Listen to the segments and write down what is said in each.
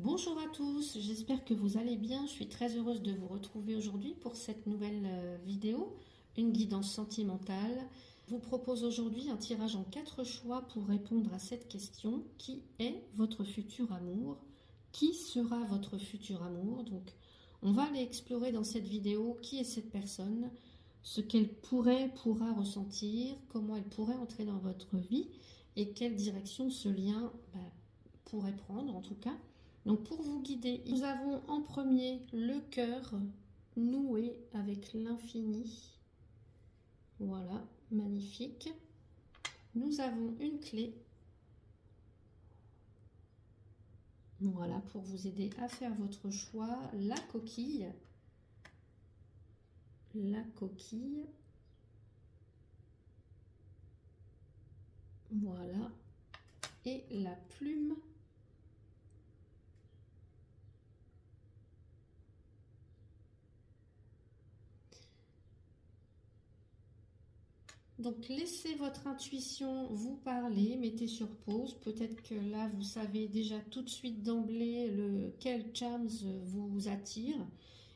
Bonjour à tous, j'espère que vous allez bien. Je suis très heureuse de vous retrouver aujourd'hui pour cette nouvelle vidéo, une guidance sentimentale. Je vous propose aujourd'hui un tirage en 4 choix pour répondre à cette question. Qui est votre futur amour? Qui sera votre futur amour? Donc, on va aller explorer dans cette vidéo qui est cette personne, ce qu'elle pourra ressentir, comment elle pourrait entrer dans votre vie et quelle direction ce lien pourrait prendre en tout cas. Donc pour vous guider, nous avons en premier le cœur noué avec l'infini. Voilà, magnifique. Nous avons une clé. Voilà, pour vous aider à faire votre choix, la coquille. La coquille. Voilà. Et la plume. Donc laissez votre intuition vous parler, mettez sur pause. Peut-être que là vous savez déjà tout de suite d'emblée quel charms vous attire.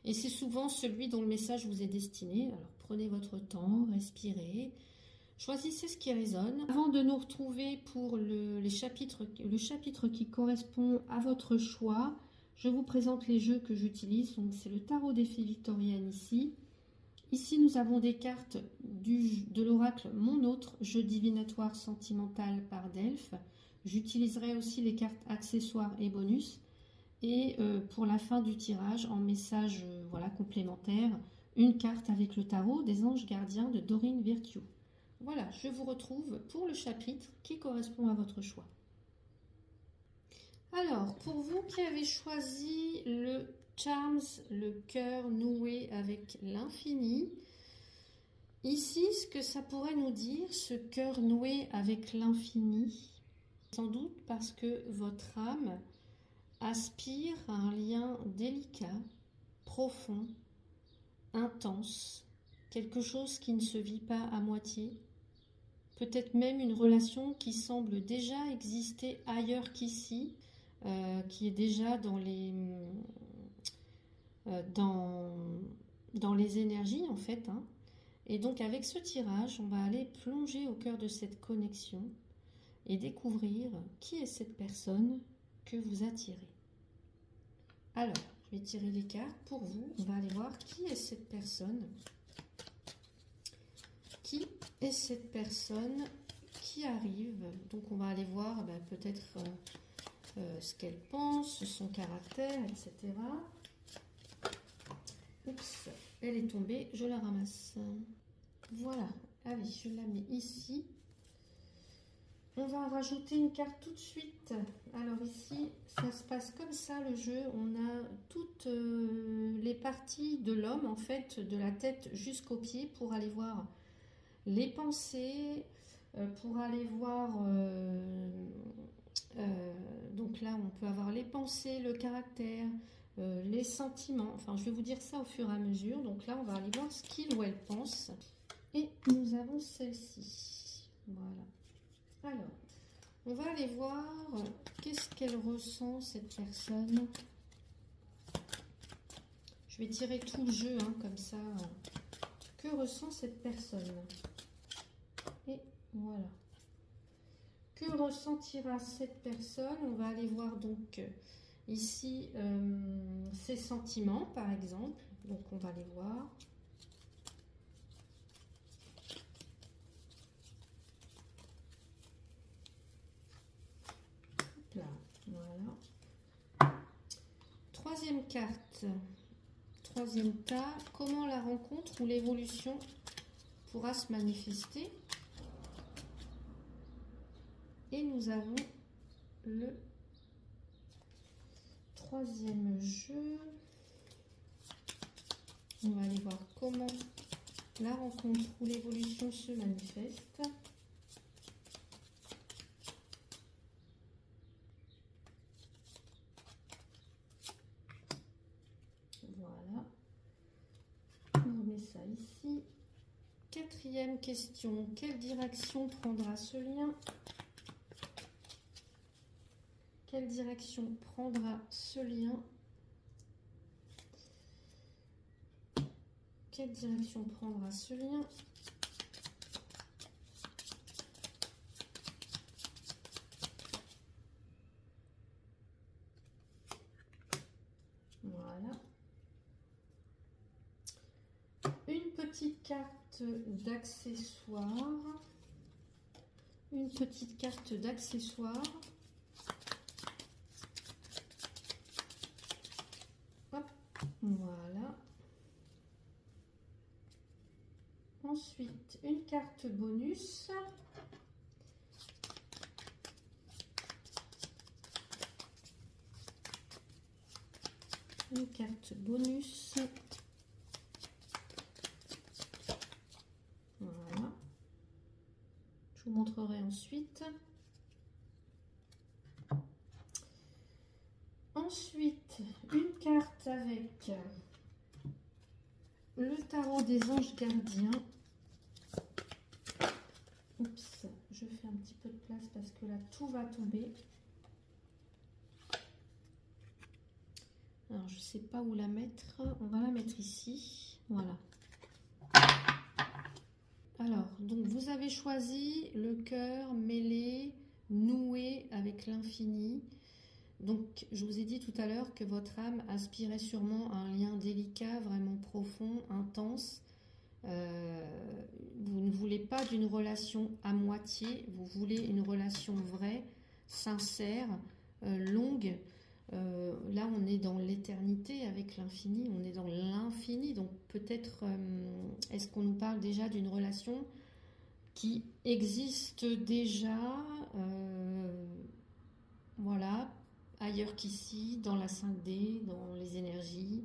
Et c'est souvent celui dont le message vous est destiné. Alors prenez votre temps, respirez, choisissez ce qui résonne. Avant de nous retrouver pour le chapitre qui correspond à votre choix, je vous présente les jeux que j'utilise. Donc c'est le tarot des fées victoriennes ici. Ici, nous avons des cartes de l'oracle Mon Autre, jeu divinatoire sentimental par Delphes. J'utiliserai aussi les cartes accessoires et bonus. Et pour la fin du tirage, en message voilà, complémentaire, une carte avec le tarot des anges gardiens de Dorine Virtue. Voilà, je vous retrouve pour le chapitre qui correspond à votre choix. Alors, pour vous qui avez choisi le Charms, le cœur noué avec l'infini, ici, ce que ça pourrait nous dire, ce cœur noué avec l'infini, sans doute parce que votre âme aspire à un lien délicat, profond, intense, quelque chose qui ne se vit pas à moitié, peut-être même une relation qui semble déjà exister ailleurs qu'ici, qui est déjà dans les énergies en fait. Et donc avec ce tirage, on va aller plonger au cœur de cette connexion et découvrir qui est cette personne que vous attirez. Alors, je vais tirer les cartes pour vous. On va aller voir qui est cette personne. Qui est cette personne qui arrive? Donc on va aller voir peut-être ce qu'elle pense, son caractère, etc. Oups, elle est tombée, je la ramasse. Voilà, allez, je la mets ici. On va rajouter une carte tout de suite. Alors ici, ça se passe comme ça le jeu. On a toutes les parties de l'homme, en fait, de la tête jusqu'aux pieds, pour aller voir les pensées, pour aller voir... donc là, on peut avoir les pensées, le caractère, les sentiments. Enfin, je vais vous dire ça au fur et à mesure. Donc là, on va aller voir ce qu'il ou elle pense. Et nous avons celle-ci. Voilà. Alors, on va aller voir qu'est-ce qu'elle ressent, cette personne. Je vais tirer tout le jeu, comme ça. Que ressent cette personne? Et voilà. Que ressentira cette personne? On va aller voir donc ici ses sentiments, par exemple. Donc, on va les voir. Là, voilà. Troisième carte. Troisième tas. Comment la rencontre ou l'évolution pourra se manifester? Et nous avons le troisième jeu. On va aller voir comment la rencontre ou l'évolution se manifeste. Voilà. On remet ça ici. Quatrième question. Quelle direction prendra ce lien? Quelle quelle direction prendra ce lien? Quelle direction prendra ce lien? Voilà. Une petite carte d'accessoire. Une petite carte d'accessoire. Hop, voilà. Ensuite, une carte bonus. Une carte bonus. Voilà. Je vous montrerai ensuite. Ensuite, une carte avec le tarot des anges gardiens. Oups, je fais un petit peu de place parce que là tout va tomber. Alors je sais pas où la mettre, on va la mettre ici, voilà. Alors donc vous avez choisi le cœur mêlé, noué avec l'infini. Donc je vous ai dit tout à l'heure que votre âme aspirait sûrement à un lien délicat, vraiment profond, intense. Vous ne voulez pas d'une relation à moitié, vous voulez une relation vraie, sincère, longue. Là on est dans l'éternité avec l'infini, on est dans l'infini, donc peut-être est-ce qu'on nous parle déjà d'une relation qui existe déjà, voilà, ailleurs qu'ici, dans la 5D, dans les énergies.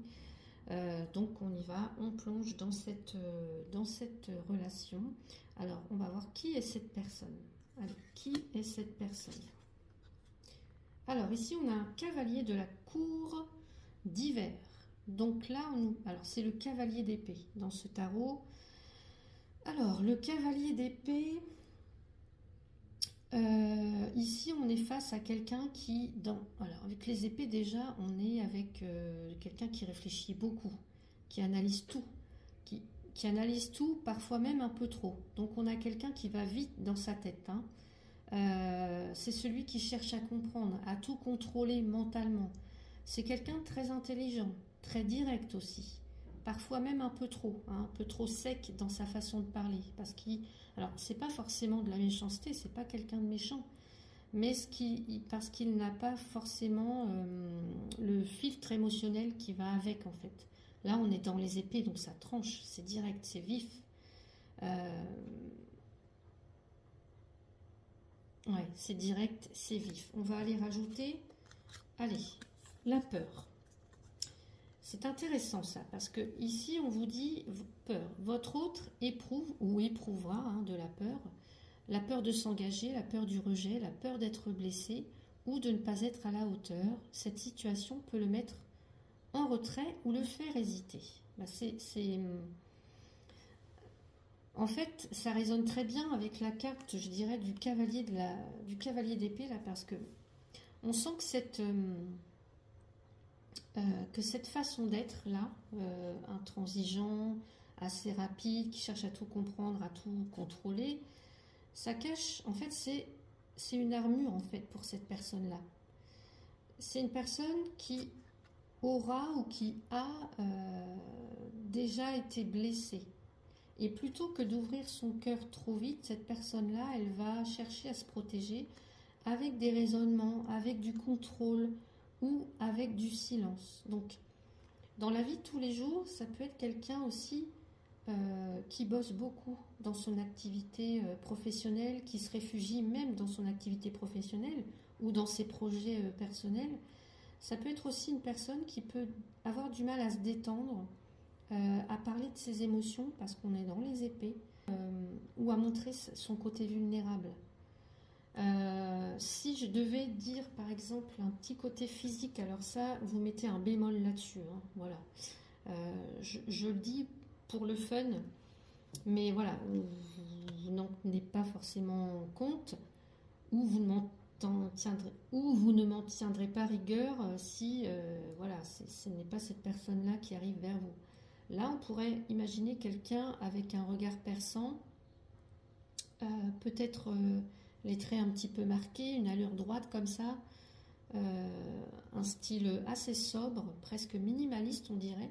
Donc on y va, on plonge dans cette relation. Alors on va voir qui est cette personne. Allez, qui est cette personne? Alors ici on a un cavalier de la cour d'hiver. Donc là, alors c'est le cavalier d'épée dans ce tarot. Alors le cavalier d'épée, ici on est face à quelqu'un qui, alors avec les épées déjà, on est avec quelqu'un qui réfléchit beaucoup, qui analyse tout, qui analyse tout, parfois même un peu trop. Donc on a quelqu'un qui va vite dans sa tête, hein. C'est celui qui cherche à comprendre, à tout contrôler mentalement. C'est quelqu'un de très intelligent, très direct aussi, parfois même un peu trop sec dans sa façon de parler, alors c'est pas forcément de la méchanceté, c'est pas quelqu'un de méchant, mais parce qu'il n'a pas forcément le filtre émotionnel qui va avec en fait. Là on est dans les épées, donc ça tranche, c'est direct, c'est vif. Ouais, c'est direct, c'est vif. On va aller rajouter, allez, la peur. C'est intéressant ça, parce que ici on vous dit peur. Votre autre éprouve ou éprouvera de la peur de s'engager, la peur du rejet, la peur d'être blessé ou de ne pas être à la hauteur. Cette situation peut le mettre en retrait ou le faire hésiter. En fait, ça résonne très bien avec la carte, je dirais, du cavalier d'épée là, parce que on sent que cette façon d'être là, intransigeant, assez rapide, qui cherche à tout comprendre, à tout contrôler, ça cache, en fait, c'est une armure en fait pour cette personne-là. C'est une personne qui aura ou qui a déjà été blessée. Et plutôt que d'ouvrir son cœur trop vite, cette personne-là, elle va chercher à se protéger avec des raisonnements, avec du contrôle ou avec du silence. Donc, dans la vie de tous les jours, ça peut être quelqu'un aussi qui bosse beaucoup dans son activité professionnelle, qui se réfugie même dans son activité professionnelle ou dans ses projets personnels. Ça peut être aussi une personne qui peut avoir du mal à se détendre, à parler de ses émotions parce qu'on est dans les épées, ou à montrer son côté vulnérable. Si je devais dire par exemple un petit côté physique, alors ça vous mettez un bémol là-dessus, hein, voilà. Je le dis pour le fun, mais voilà, vous n'en tenez pas forcément compte, ou vous ne m'en ou vous ne m'en tiendrez pas rigueur si voilà, ce n'est pas cette personne-là qui arrive vers vous. Là, on pourrait imaginer quelqu'un avec un regard perçant, peut-être les traits un petit peu marqués, une allure droite comme ça, un style assez sobre, presque minimaliste on dirait.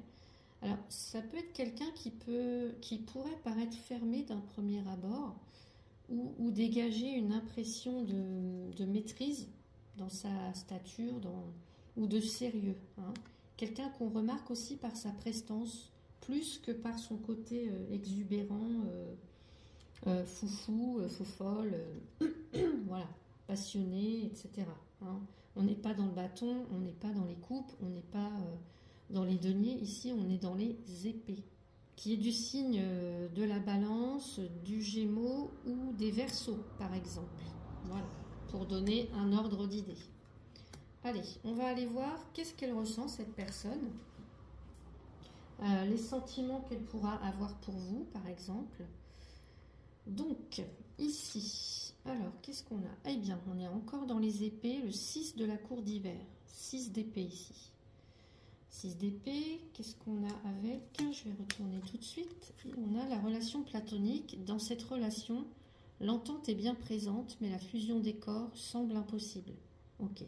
Alors ça peut être quelqu'un qui pourrait paraître fermé d'un premier abord, ou dégager une impression de maîtrise dans sa stature, ou de sérieux. Hein. Quelqu'un qu'on remarque aussi par sa prestance, plus que par son côté exubérant, foufou, faux-folle, voilà, passionné, etc. Hein. On n'est pas dans le bâton, on n'est pas dans les coupes, on n'est pas dans les deniers. Ici, on est dans les épées, qui est du signe de la balance, du gémeaux ou des verseaux, par exemple. Voilà, pour donner un ordre d'idée. Allez, on va aller voir qu'est-ce qu'elle ressent, cette personne. Les sentiments qu'elle pourra avoir pour vous, par exemple. Donc, ici, alors, qu'est-ce qu'on a? Eh bien, on est encore dans les épées, le 6 de la cour d'hiver. 6 d'épée ici. 6 d'épée, qu'est-ce qu'on a avec? Je vais retourner tout de suite. On a la relation platonique. Dans cette relation, l'entente est bien présente, mais la fusion des corps semble impossible. Ok.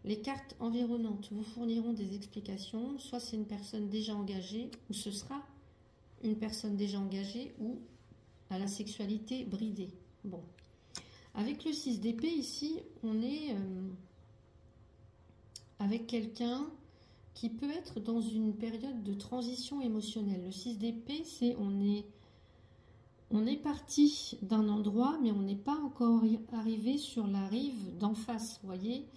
Les cartes environnantes vous fourniront des explications. Soit c'est une personne déjà engagée, ou ce sera une personne déjà engagée, ou à la sexualité bridée. Bon. Avec le 6 d'épée, ici, on est avec quelqu'un qui peut être dans une période de transition émotionnelle. Le 6 d'épée, c'est on est parti d'un endroit, mais on n'est pas encore arrivé sur la rive d'en face, vous voyez.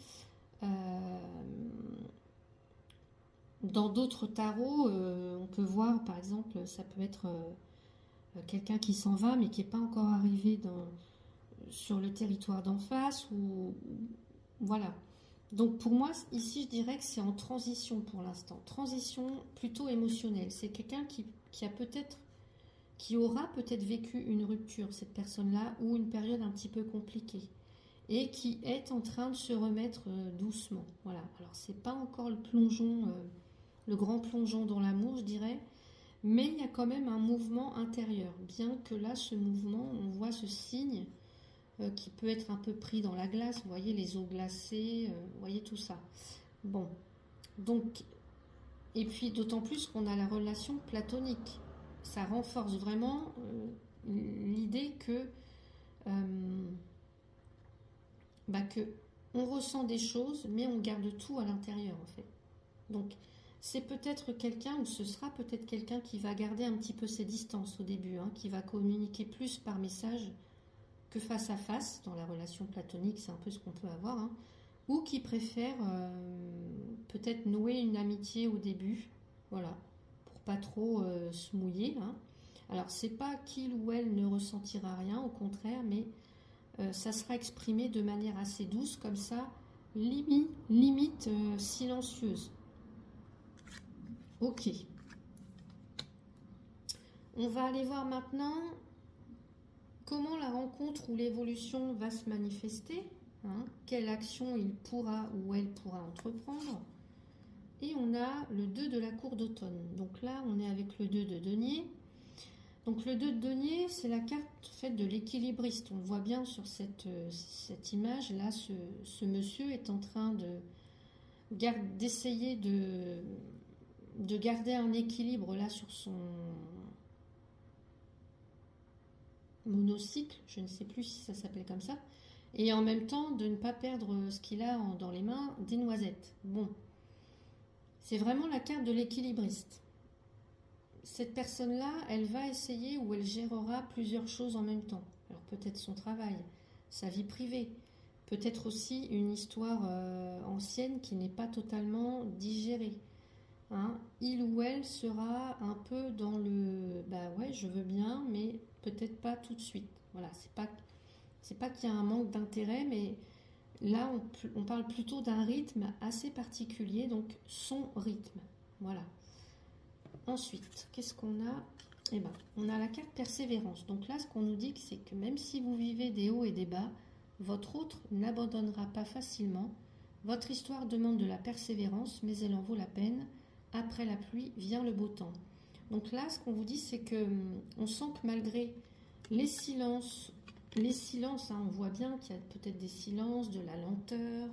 Dans d'autres tarots, on peut voir, par exemple, ça peut être quelqu'un qui s'en va, mais qui n'est pas encore arrivé sur le territoire d'en face, ou voilà. Donc pour moi, ici, je dirais que c'est en transition pour l'instant. Transition plutôt émotionnelle. C'est quelqu'un qui aura peut-être vécu une rupture, cette personne-là, ou une période un petit peu compliquée, et qui est en train de se remettre doucement. Voilà. Alors c'est pas encore le plongeon, le grand plongeon dans l'amour, je dirais, mais il y a quand même un mouvement intérieur. Bien que là, ce mouvement, on voit ce signe qui peut être un peu pris dans la glace, vous voyez les eaux glacées, vous voyez tout ça. Bon, donc, et puis d'autant plus qu'on a la relation platonique. Ça renforce vraiment l'idée que on ressent des choses, mais on garde tout à l'intérieur en fait. Donc, c'est peut-être quelqu'un, ou ce sera peut-être quelqu'un qui va garder un petit peu ses distances au début, hein, qui va communiquer plus par message que face à face. Dans la relation platonique, c'est un peu ce qu'on peut avoir, hein, ou qui préfère peut-être nouer une amitié au début, voilà, pour pas trop se mouiller, hein. Alors c'est pas qu'il ou elle ne ressentira rien, au contraire, mais ça sera exprimé de manière assez douce, comme ça, limite silencieuse. Ok. On va aller voir maintenant comment la rencontre ou l'évolution va se manifester, hein, quelle action il pourra ou elle pourra entreprendre. Et on a le 2 de la cour d'automne. Donc là, on est avec le 2 de denier. Donc le 2 de denier, c'est la carte en fait, de l'équilibriste. On le voit bien sur cette image. Là, ce monsieur est en train d'essayer de garder un équilibre là sur son monocycle, je ne sais plus si ça s'appelle comme ça, et en même temps de ne pas perdre ce qu'il a dans les mains, des noisettes. Bon, c'est vraiment la carte de l'équilibriste. Cette personne-là, elle va essayer ou elle gérera plusieurs choses en même temps. Alors peut-être son travail, sa vie privée, peut-être aussi une histoire ancienne qui n'est pas totalement digérée. Hein, il ou elle sera un peu dans le bah ouais, je veux bien, mais peut-être pas tout de suite. Voilà, c'est pas qu'il y a un manque d'intérêt, mais là on parle plutôt d'un rythme assez particulier, donc son rythme. Voilà. Ensuite, qu'est-ce qu'on a? Eh ben, on a la carte persévérance. Donc là, ce qu'on nous dit, c'est que même si vous vivez des hauts et des bas, Votre autre n'abandonnera pas facilement. Votre histoire demande de la persévérance, mais elle en vaut la peine. Après la pluie vient le beau temps. Donc là, ce qu'on vous dit, c'est que on sent que malgré les silences, hein, on voit bien qu'il y a peut-être des silences, de la lenteur.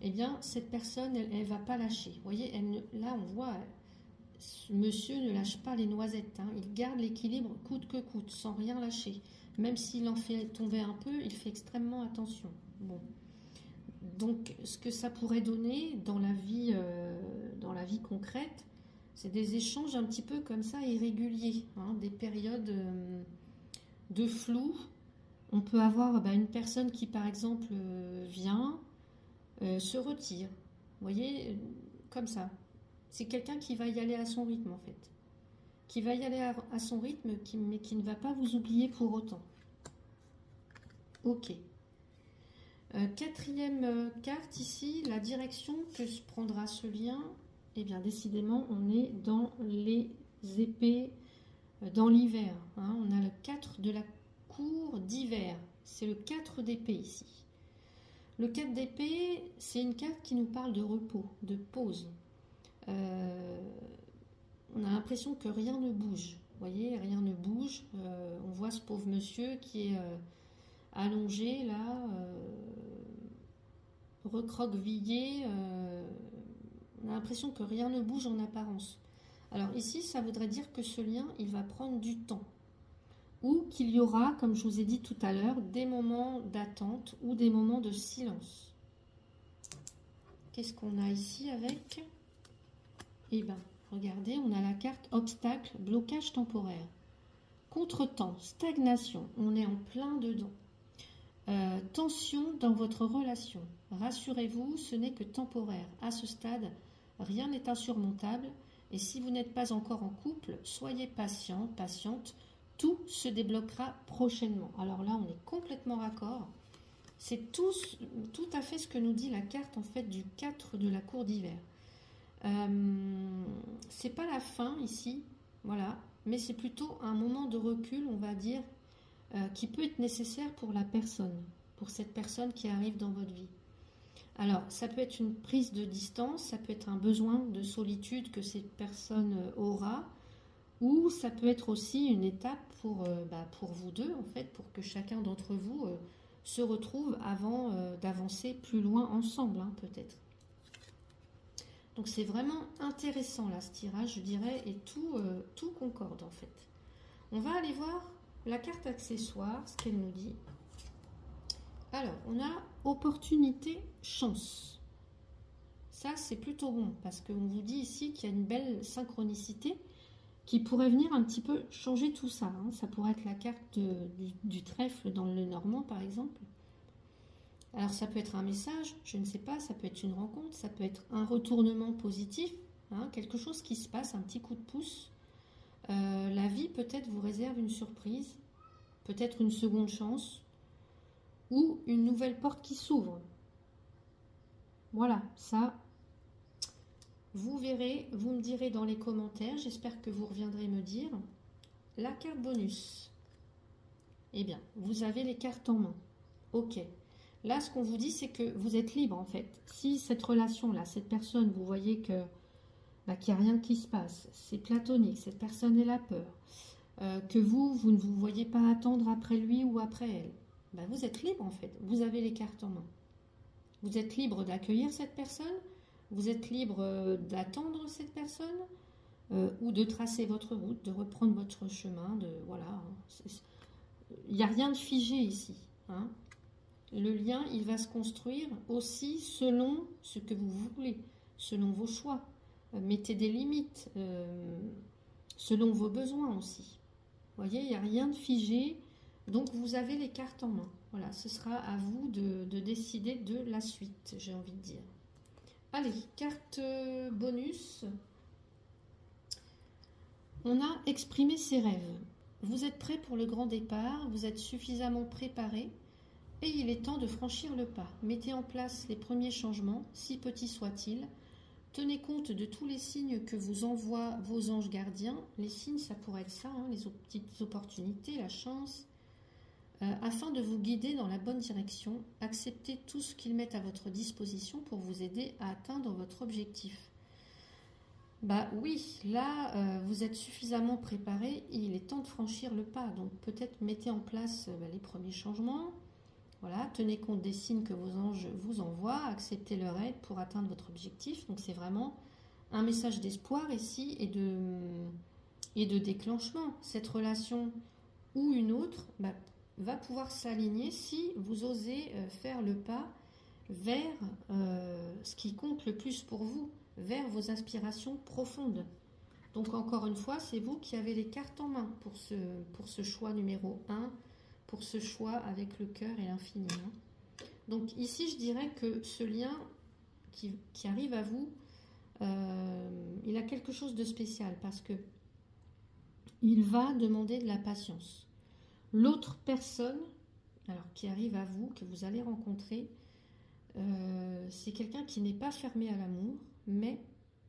Eh bien, cette personne, elle ne va pas lâcher. Vous voyez, là, on voit, ce monsieur ne lâche pas les noisettes. Hein. Il garde l'équilibre coûte que coûte, sans rien lâcher. Même s'il en fait tomber un peu, il fait extrêmement attention. Bon. Donc, ce que ça pourrait donner dans la vie concrète, c'est des échanges un petit peu comme ça, irréguliers, hein, des périodes de flou. On peut avoir une personne qui, par exemple, vient, se retire. Vous voyez, comme ça. C'est quelqu'un qui va y aller à son rythme, en fait. Qui va y aller à son rythme, mais qui ne va pas vous oublier pour autant. Ok. Quatrième carte ici, la direction que prendra ce lien. Eh bien, décidément, on est dans les épées, dans l'hiver. Hein. On a le 4 de la cour d'hiver. C'est le 4 d'épée ici. Le 4 d'épée, c'est une carte qui nous parle de repos, de pause. On a l'impression que rien ne bouge. Vous voyez, rien ne bouge. On voit ce pauvre monsieur qui est allongé là, recroquevillé. On a l'impression que rien ne bouge en apparence. Alors ici, ça voudrait dire que ce lien, il va prendre du temps. Ou qu'il y aura, comme je vous ai dit tout à l'heure, des moments d'attente ou des moments de silence. Qu'est-ce qu'on a ici avec? Eh bien, regardez, on a la carte obstacle, blocage temporaire. Contretemps, stagnation, on est en plein dedans. Tension dans votre relation. Rassurez-vous, ce n'est que temporaire. À ce stade, rien n'est insurmontable. Et si vous n'êtes pas encore en couple, soyez patient, patiente. Tout se débloquera prochainement. Alors là, on est complètement raccord. C'est tout à fait ce que nous dit la carte en fait du 4 de la cour d'hiver. C'est pas la fin ici, voilà, mais c'est plutôt un moment de recul, on va dire, qui peut être nécessaire pour la personne, pour cette personne qui arrive dans votre vie. Alors, ça peut être une prise de distance, ça peut être un besoin de solitude que cette personne aura, ou ça peut être aussi une étape pour vous deux, en fait, pour que chacun d'entre vous se retrouve avant d'avancer plus loin ensemble, hein, peut-être. Donc c'est vraiment intéressant là, ce tirage, je dirais, et tout concorde en fait. On va aller voir la carte accessoire, ce qu'elle nous dit. Alors, on a opportunité, chance. Ça, c'est plutôt bon, parce qu'on vous dit ici qu'il y a une belle synchronicité qui pourrait venir un petit peu changer tout ça. Hein. Ça pourrait être la carte du trèfle dans le Normand, par exemple. Alors, ça peut être un message, je ne sais pas, ça peut être une rencontre, ça peut être un retournement positif, hein, quelque chose qui se passe, un petit coup de pouce. La vie, peut-être, vous réserve une surprise, peut-être une seconde chance, ou une nouvelle porte qui s'ouvre. Voilà, ça, vous verrez, vous me direz dans les commentaires, j'espère que vous reviendrez me dire. La carte bonus. Eh bien, vous avez les cartes en main. Ok. Là, ce qu'on vous dit, c'est que vous êtes libre, en fait. Si cette relation-là, cette personne, vous voyez que qu'il n'y a rien qui se passe, c'est platonique, cette personne est la peur, que vous ne vous voyez pas attendre après lui ou après elle, vous êtes libre, en fait. Vous avez les cartes en main. Vous êtes libre d'accueillir cette personne, vous êtes libre d'attendre cette personne, ou de tracer votre route, de reprendre votre chemin, voilà. Il n'y a rien de figé ici, hein. Le lien, il va se construire aussi selon ce que vous voulez, selon vos choix. Mettez des limites, selon vos besoins aussi. Vous voyez, il n'y a rien de figé, donc vous avez les cartes en main. Voilà, ce sera à vous de décider de la suite, j'ai envie de dire. Allez, carte bonus. On a exprimé ses rêves. Vous êtes prêt pour le grand départ, vous êtes suffisamment préparé. Et il est temps de franchir le pas. Mettez en place les premiers changements, si petits soient-ils. Tenez compte de tous les signes que vous envoient vos anges gardiens. Les signes, ça pourrait être ça, hein, les petites opportunités, la chance. afin de vous guider dans la bonne direction. Acceptez tout ce qu'ils mettent à votre disposition pour vous aider à atteindre votre objectif. Bah oui, là, vous êtes suffisamment préparé, il est temps de franchir le pas. Donc peut-être mettez en place les premiers changements. Voilà, tenez compte des signes que vos anges vous envoient, acceptez leur aide pour atteindre votre objectif. Donc c'est vraiment un message d'espoir ici et de déclenchement. Cette relation ou une autre va pouvoir s'aligner si vous osez faire le pas vers ce qui compte le plus pour vous, vers vos aspirations profondes. Donc encore une fois, c'est vous qui avez les cartes en main pour ce choix numéro 1, pour ce choix avec le cœur et l'infini. Donc ici, je dirais que ce lien qui arrive à vous, il a quelque chose de spécial parce que il va demander de la patience. L'autre personne qui arrive à vous, que vous allez rencontrer, c'est quelqu'un qui n'est pas fermé à l'amour, mais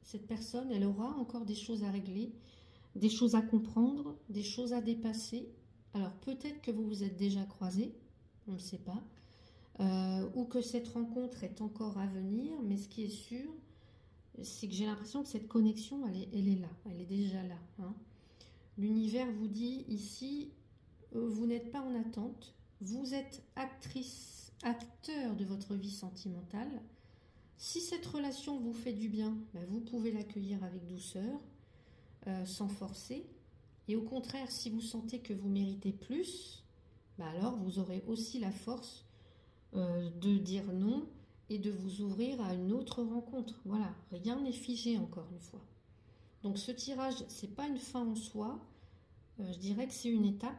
cette personne, elle aura encore des choses à régler, des choses à comprendre, des choses à dépasser. Alors peut-être que vous vous êtes déjà croisés, on ne sait pas, ou que cette rencontre est encore à venir, mais ce qui est sûr, c'est que j'ai l'impression que cette connexion, elle est là, elle est déjà là. L'univers vous dit ici, vous n'êtes pas en attente, vous êtes acteur de votre vie sentimentale. Si cette relation vous fait du bien, vous pouvez l'accueillir avec douceur, sans forcer. Et au contraire, si vous sentez que vous méritez plus, alors vous aurez aussi la force de dire non et de vous ouvrir à une autre rencontre. Voilà, rien n'est figé encore une fois. Donc ce tirage, ce n'est pas une fin en soi, je dirais que c'est une étape.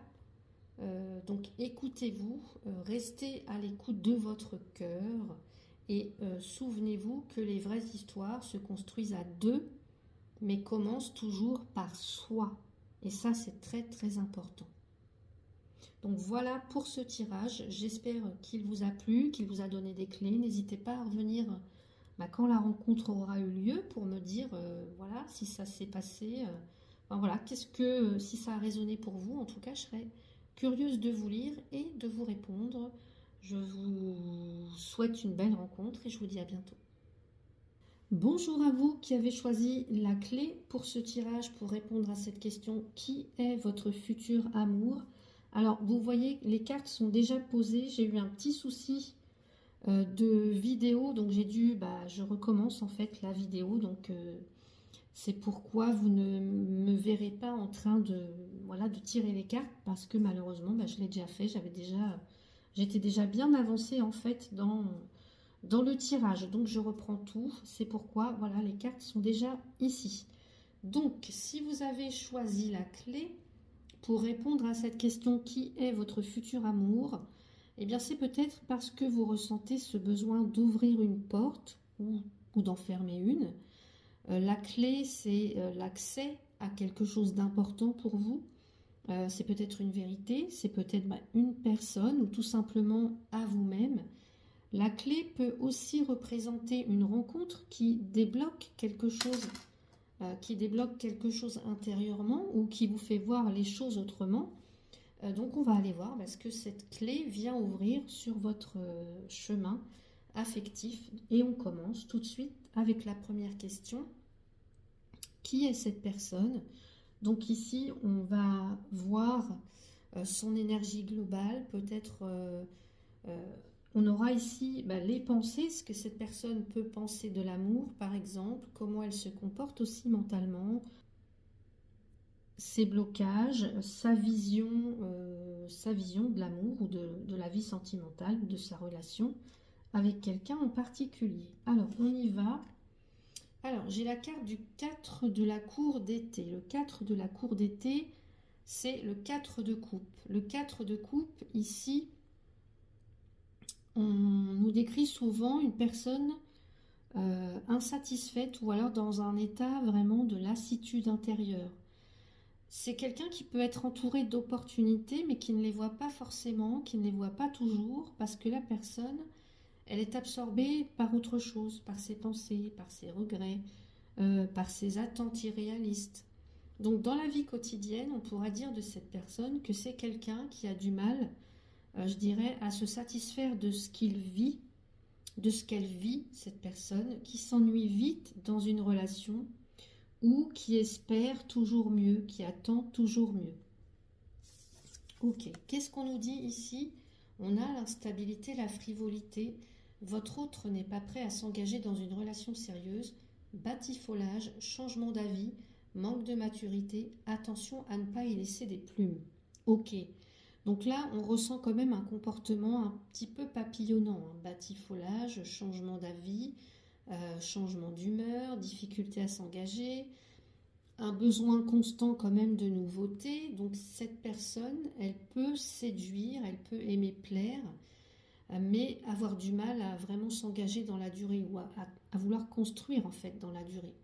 Donc écoutez-vous, restez à l'écoute de votre cœur et souvenez-vous que les vraies histoires se construisent à deux, mais commencent toujours par soi. Et ça, c'est très très important. Donc voilà pour ce tirage. J'espère qu'il vous a plu, qu'il vous a donné des clés. N'hésitez pas à revenir quand la rencontre aura eu lieu pour me dire voilà si ça s'est passé. Voilà, si ça a résonné pour vous. En tout cas, je serais curieuse de vous lire et de vous répondre. Je vous souhaite une belle rencontre et je vous dis à bientôt. Bonjour à vous qui avez choisi la clé pour ce tirage pour répondre à cette question. Qui est votre futur amour? Alors, vous voyez, les cartes sont déjà posées. J'ai eu un petit souci de vidéo, donc j'ai dû, je recommence en fait la vidéo. Donc, c'est pourquoi vous ne me verrez pas en train de tirer les cartes parce que malheureusement, je l'ai déjà fait. J'étais déjà bien avancée en fait dans le tirage, donc je reprends tout, c'est pourquoi, voilà, les cartes sont déjà ici. Donc, si vous avez choisi la clé pour répondre à cette question, qui est votre futur amour? Eh bien, c'est peut-être parce que vous ressentez ce besoin d'ouvrir une porte ou d'en fermer une. La clé, c'est l'accès à quelque chose d'important pour vous. C'est peut-être une vérité, c'est peut-être une personne ou tout simplement à vous-même. La clé peut aussi représenter une rencontre qui débloque quelque chose intérieurement ou qui vous fait voir les choses autrement. Donc on va aller voir ce que cette clé vient ouvrir sur votre chemin affectif. Et on commence tout de suite avec la première question. Qui est cette personne? Donc ici, on va voir son énergie globale, peut-être... on aura ici les pensées, ce que cette personne peut penser de l'amour, par exemple, comment elle se comporte aussi mentalement, ses blocages, sa vision de l'amour ou de la vie sentimentale, ou de sa relation avec quelqu'un en particulier. Alors, on y va. Alors, j'ai la carte du 4 de la cour d'été. Le 4 de la cour d'été, c'est le 4 de coupe. Le 4 de coupe, ici... On nous décrit souvent une personne insatisfaite ou alors dans un état vraiment de lassitude intérieure. C'est quelqu'un qui peut être entouré d'opportunités mais qui ne les voit pas forcément, qui ne les voit pas toujours parce que la personne, elle est absorbée par autre chose, par ses pensées, par ses regrets, par ses attentes irréalistes. Donc dans la vie quotidienne, on pourra dire de cette personne que c'est quelqu'un qui a du mal je dirais, à se satisfaire de ce qu'il vit, de ce qu'elle vit, cette personne, qui s'ennuie vite dans une relation ou qui espère toujours mieux, qui attend toujours mieux. Ok, qu'est-ce qu'on nous dit ici? On a l'instabilité, la frivolité. Votre autre n'est pas prêt à s'engager dans une relation sérieuse. Batifolage, changement d'avis, manque de maturité. Attention à ne pas y laisser des plumes. Ok, donc là, on ressent quand même un comportement un petit peu papillonnant. Hein. Batifolage, changement d'avis, changement d'humeur, difficulté à s'engager, un besoin constant quand même de nouveauté. Donc cette personne, elle peut séduire, elle peut aimer plaire, mais avoir du mal à vraiment s'engager dans la durée ou à vouloir construire en fait dans la durée.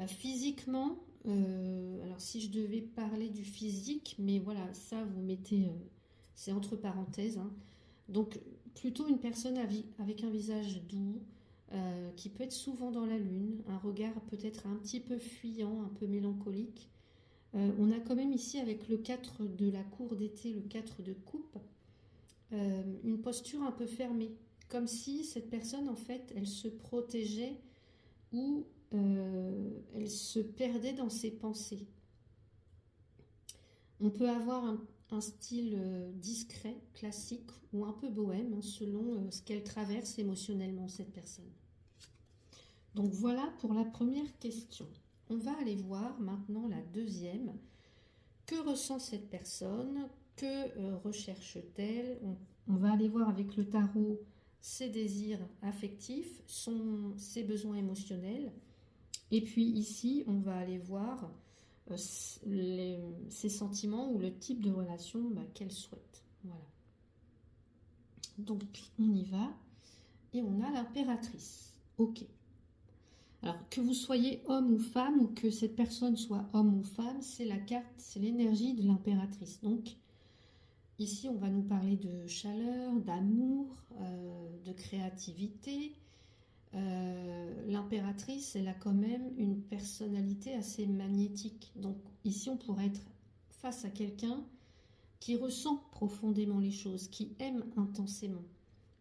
Physiquement, alors si je devais parler du physique, mais voilà, ça vous mettez, c'est entre parenthèses, hein. Donc plutôt une personne avec un visage doux, qui peut être souvent dans la lune, un regard peut-être un petit peu fuyant, un peu mélancolique. On a quand même ici avec le 4 de la cour d'été, le 4 de coupe, une posture un peu fermée, comme si cette personne en fait elle se protégeait ou elle se perdait dans ses pensées. On peut avoir un style discret, classique ou un peu bohème, hein, selon ce qu'elle traverse émotionnellement, cette personne. Donc voilà pour la première question. On va aller voir maintenant la deuxième. Que ressent cette personne? Que recherche-t-elle? On va aller voir avec le tarot ses désirs affectifs, ses besoins émotionnels. Et puis ici, on va aller voir ses sentiments ou le type de relation qu'elle souhaite. Voilà. Donc, on y va. Et on a l'impératrice. Ok. Alors, que vous soyez homme ou femme, ou que cette personne soit homme ou femme, c'est la carte, c'est l'énergie de l'impératrice. Donc, ici, on va nous parler de chaleur, d'amour, de créativité. L'impératrice, elle a quand même une personnalité assez magnétique. Donc, ici, on pourrait être face à quelqu'un qui ressent profondément les choses, qui aime intensément,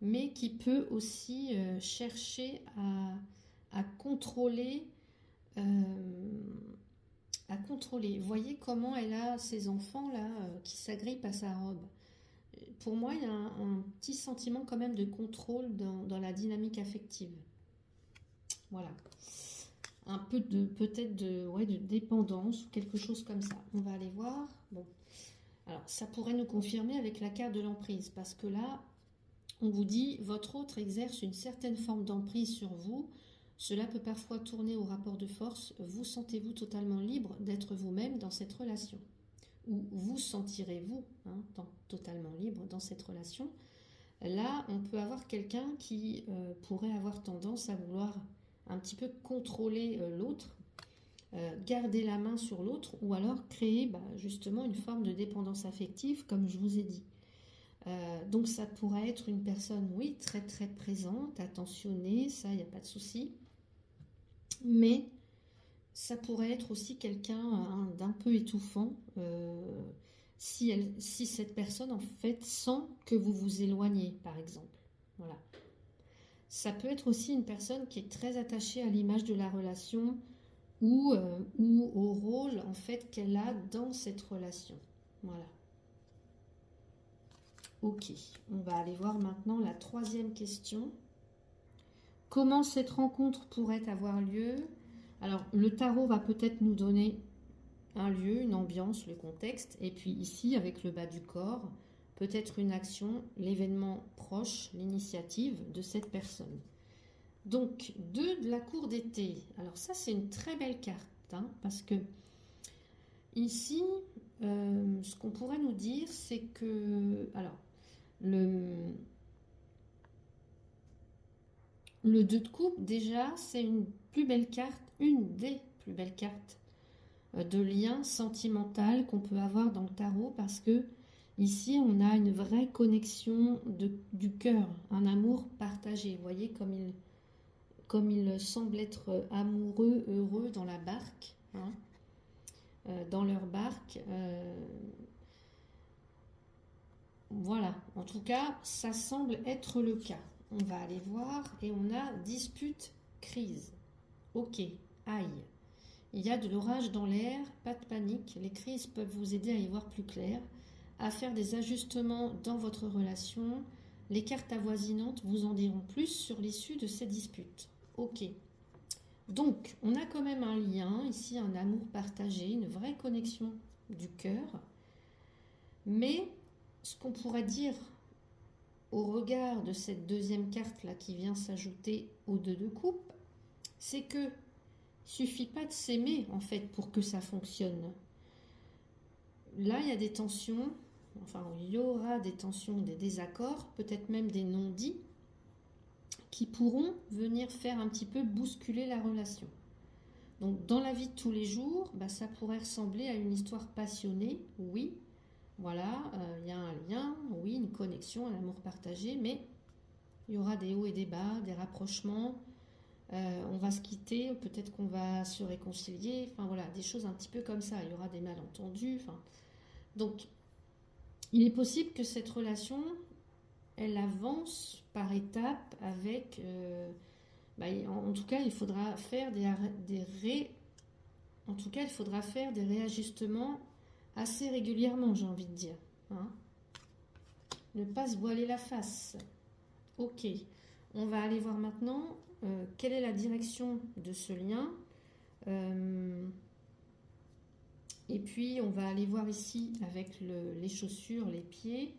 mais qui peut aussi chercher à contrôler, Vous voyez comment elle a ces enfants là qui s'agrippent à sa robe. Pour moi, il y a un petit sentiment quand même de contrôle dans la dynamique affective. Voilà. Un peu de peut-être de dépendance ou quelque chose comme ça. On va aller voir. Bon. Alors, ça pourrait nous confirmer avec la carte de l'emprise, parce que là, on vous dit, votre autre exerce une certaine forme d'emprise sur vous. Cela peut parfois tourner au rapport de force. Vous sentez-vous totalement libre d'être vous-même dans cette relation? Ou vous sentirez-vous totalement libre dans cette relation? Là, on peut avoir quelqu'un qui pourrait avoir tendance à vouloir un petit peu contrôler l'autre, garder la main sur l'autre, ou alors créer justement une forme de dépendance affective, comme je vous ai dit. Donc ça pourrait être une personne, oui, très très présente, attentionnée, ça, il n'y a pas de souci. Mais ça pourrait être aussi quelqu'un d'un peu étouffant, si cette personne, en fait, sent que vous vous éloignez, par exemple. Voilà. Ça peut être aussi une personne qui est très attachée à l'image de la relation ou au rôle, en fait, qu'elle a dans cette relation. Voilà. Ok, on va aller voir maintenant la troisième question. Comment cette rencontre pourrait avoir lieu? Alors, le tarot va peut-être nous donner un lieu, une ambiance, le contexte. Et puis ici, avec le bas du corps, peut-être une action, l'événement proche, l'initiative de cette personne. Donc, 2 de la cour d'été. Alors ça, c'est une très belle carte, parce que ici, ce qu'on pourrait nous dire, c'est que... Alors, le 2 de coupe, déjà, c'est une plus belle carte, une des plus belles cartes de lien sentimental qu'on peut avoir dans le tarot, parce que ici, on a une vraie connexion du cœur, un amour partagé. Vous voyez comme il semble être amoureux, heureux dans la barque, dans leur barque. Voilà, en tout cas, ça semble être le cas. On va aller voir et on a dispute, crise. Ok, aïe. Il y a de l'orage dans l'air, pas de panique. Les crises peuvent vous aider à y voir plus clair, à faire des ajustements dans votre relation. Les cartes avoisinantes vous en diront plus sur l'issue de ces disputes. Ok. Donc, on a quand même un lien, ici un amour partagé, une vraie connexion du cœur. Mais ce qu'on pourrait dire au regard de cette deuxième carte là qui vient s'ajouter aux deux de coupe, c'est que il suffit pas de s'aimer en fait pour que ça fonctionne. Là, il y a des tensions, enfin il y aura des tensions, des désaccords, peut-être même des non-dits qui pourront venir faire un petit peu bousculer la relation. Donc dans la vie de tous les jours, ça pourrait ressembler à une histoire passionnée, oui, voilà, il y a un lien, oui, une connexion, un amour partagé, mais il y aura des hauts et des bas, des rapprochements, on va se quitter, peut-être qu'on va se réconcilier, enfin voilà, des choses un petit peu comme ça, il y aura des malentendus, enfin. Donc, il est possible que cette relation, elle avance par étapes avec... en tout cas, il faudra faire en tout cas, il faudra faire des réajustements assez régulièrement, j'ai envie de dire. Hein. Ne pas se voiler la face. Ok, on va aller voir maintenant quelle est la direction de ce lien. Et puis, on va aller voir ici avec les chaussures, les pieds,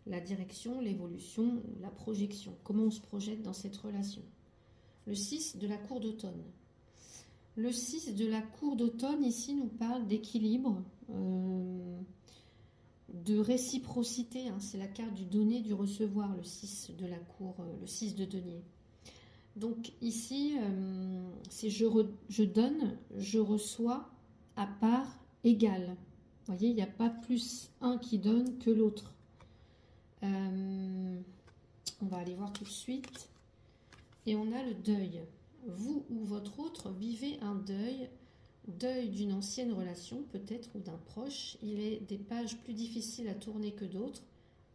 la direction, l'évolution, la projection. Comment on se projette dans cette relation. Le 6 de la cour d'automne. Le 6 de la cour d'automne, ici, nous parle d'équilibre, de réciprocité. Hein. C'est la carte du donner, du recevoir, le 6 de la cour, le 6 de denier. Donc ici, c'est je donne, je reçois à part égale. Vous voyez, il n'y a pas plus un qui donne que l'autre. On va aller voir tout de suite. Et on a le deuil. Vous ou votre autre vivez un deuil d'une ancienne relation peut-être ou d'un proche. Il est des pages plus difficiles à tourner que d'autres.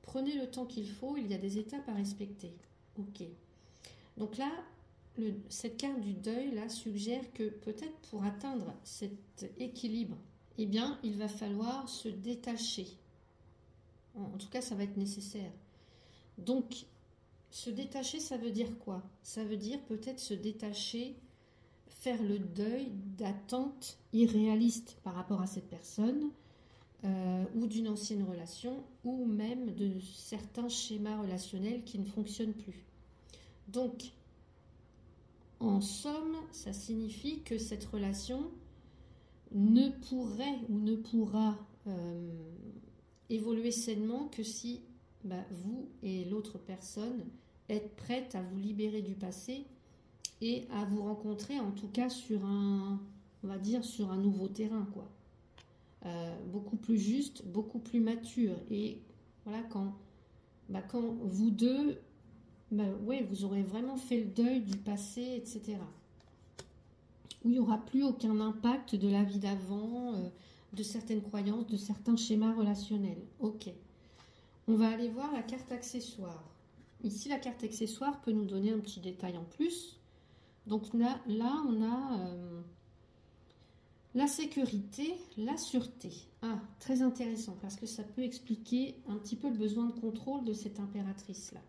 Prenez le temps qu'il faut, il y a des étapes à respecter. Ok. Donc là, cette carte du deuil là suggère que peut-être pour atteindre cet équilibre, eh bien, il va falloir se détacher. En tout cas, ça va être nécessaire. Donc, se détacher, ça veut dire quoi? Ça veut dire peut-être se détacher, faire le deuil d'attentes irréalistes par rapport à cette personne, ou d'une ancienne relation, ou même de certains schémas relationnels qui ne fonctionnent plus. Donc, en somme, ça signifie que cette relation ne pourrait ou ne pourra évoluer sainement que si vous et l'autre personne êtes prête à vous libérer du passé et à vous rencontrer en tout cas sur un, on va dire, sur un nouveau terrain, quoi. Beaucoup plus juste, beaucoup plus mature. Et voilà, quand vous deux, vous aurez vraiment fait le deuil du passé, etc. Où il n'y aura plus aucun impact de la vie d'avant, de certaines croyances, de certains schémas relationnels. Ok. On va aller voir la carte accessoire. Ici, la carte accessoire peut nous donner un petit détail en plus. Donc là, on a la sécurité, la sûreté. Ah, très intéressant, parce que ça peut expliquer un petit peu le besoin de contrôle de cette impératrice-là.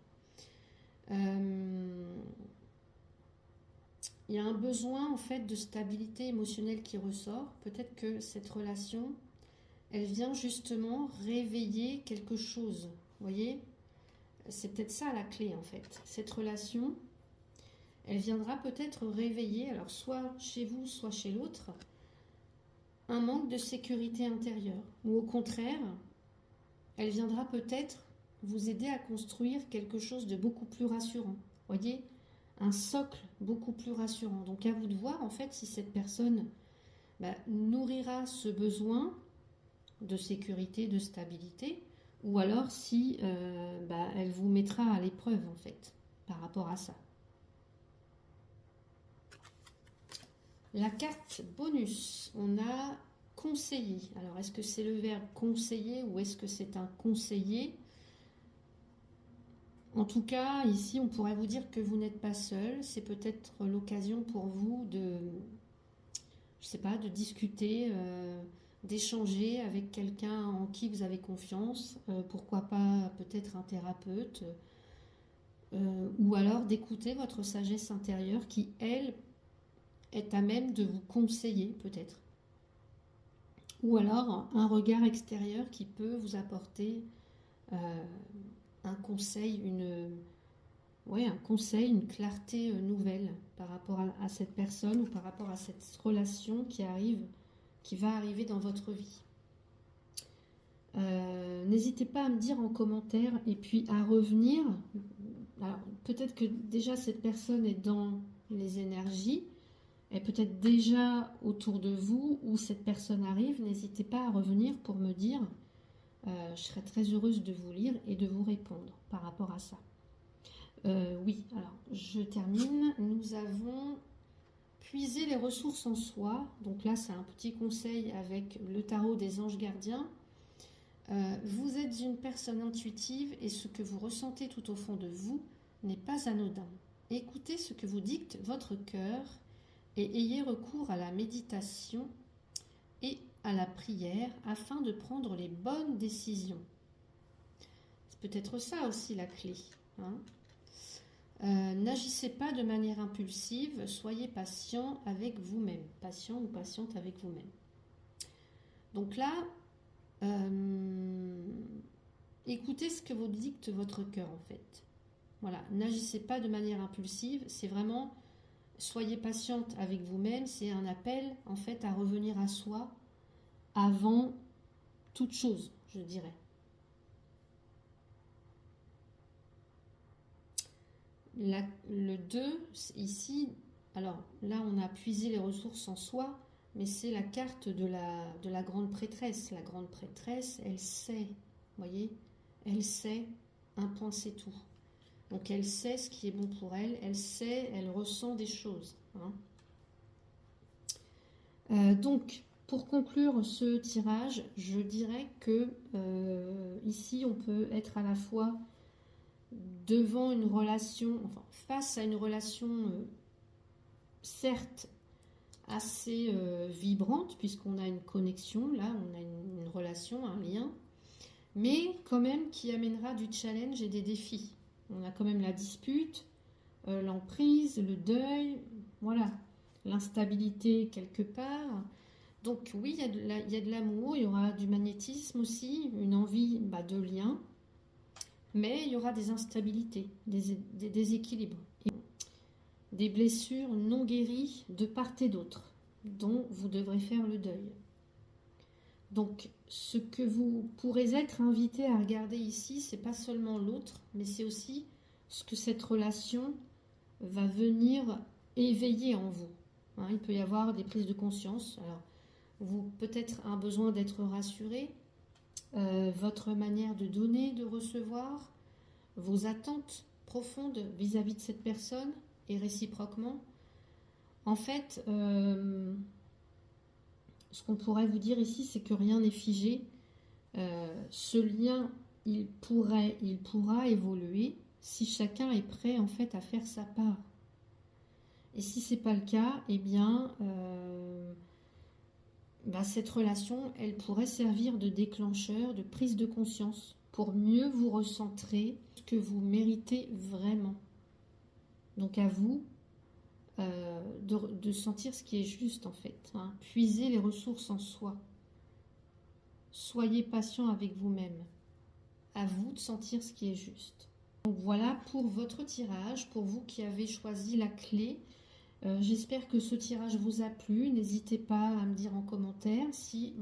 Il y a un besoin en fait de stabilité émotionnelle qui ressort. Peut-être que cette relation, elle vient justement réveiller quelque chose. Vous voyez, c'est peut-être ça la clé en fait. Cette relation, elle viendra peut-être réveiller, alors soit chez vous, soit chez l'autre, un manque de sécurité intérieure. Ou au contraire, elle viendra peut-être vous aider à construire quelque chose de beaucoup plus rassurant. Vous voyez, un socle beaucoup plus rassurant. Donc à vous de voir en fait si cette personne nourrira ce besoin de sécurité, de stabilité, ou alors si elle vous mettra à l'épreuve en fait par rapport à ça. La carte bonus, on a conseiller. Alors est-ce que c'est le verbe conseiller ou est-ce que c'est un conseiller? En tout cas, ici, on pourrait vous dire que vous n'êtes pas seul. C'est peut-être l'occasion pour vous de, je sais pas, de discuter, d'échanger avec quelqu'un en qui vous avez confiance. Pourquoi pas peut-être un thérapeute. Ou alors d'écouter votre sagesse intérieure qui, elle, est à même de vous conseiller peut-être. Ou alors un regard extérieur qui peut vous apporter un conseil, un conseil, une clarté nouvelle par rapport à cette personne ou par rapport à cette relation qui va arriver dans votre vie. N'hésitez pas à me dire en commentaire et puis à revenir. Alors, peut-être que déjà cette personne est dans les énergies, est peut-être déjà autour de vous ou cette personne arrive. N'hésitez pas à revenir pour me dire. Je serais très heureuse de vous lire et de vous répondre par rapport à ça. Oui, alors je termine. Nous avons puisé les ressources en soi. Donc là, c'est un petit conseil avec le tarot des anges gardiens. Vous êtes une personne intuitive et ce que vous ressentez tout au fond de vous n'est pas anodin. Écoutez ce que vous dicte votre cœur et ayez recours à la méditation et à la prière afin de prendre les bonnes décisions. C'est peut-être ça aussi la clé. N'agissez pas de manière impulsive, soyez patient avec vous-même, patient ou patiente avec vous-même. Donc là, écoutez ce que vous dicte votre cœur en fait. Voilà, n'agissez pas de manière impulsive, c'est vraiment soyez patiente avec vous-même, c'est un appel en fait à revenir à soi avant toute chose, je dirais. Le 2, ici, alors là on a puisé les ressources en soi, mais c'est la carte de la grande prêtresse. La grande prêtresse, elle sait, voyez, elle sait, un point c'est tout. Donc elle sait ce qui est bon pour elle, elle sait, elle ressent des choses. Donc, pour conclure ce tirage, je dirais que ici on peut être à la fois devant une relation, enfin face à une relation certes assez vibrante, puisqu'on a une connexion, là on a une relation, un lien, mais quand même qui amènera du challenge et des défis. On a quand même la dispute, l'emprise, le deuil, voilà, l'instabilité quelque part. Donc oui, il y a de l'amour, il y aura du magnétisme aussi, une envie de lien, mais il y aura des instabilités, des déséquilibres, des blessures non guéries de part et d'autre, dont vous devrez faire le deuil. Donc, ce que vous pourrez être invité à regarder ici, c'est pas seulement l'autre, mais c'est aussi ce que cette relation va venir éveiller en vous. Il peut y avoir des prises de conscience. Alors, vous peut-être un besoin d'être rassuré, votre manière de donner, de recevoir, vos attentes profondes vis-à-vis de cette personne et réciproquement. En fait, ce qu'on pourrait vous dire ici, c'est que rien n'est figé. Ce lien, il pourra évoluer si chacun est prêt en fait à faire sa part. Et si c'est pas le cas, eh bien, cette relation, elle pourrait servir de déclencheur, de prise de conscience pour mieux vous recentrer ce que vous méritez vraiment. Donc à vous de sentir ce qui est juste en fait. Puisez les ressources en soi. Soyez patient avec vous-même. À vous de sentir ce qui est juste. Donc voilà pour votre tirage, pour vous qui avez choisi la clé. J'espère que ce tirage vous a plu. N'hésitez pas à me dire en commentaire si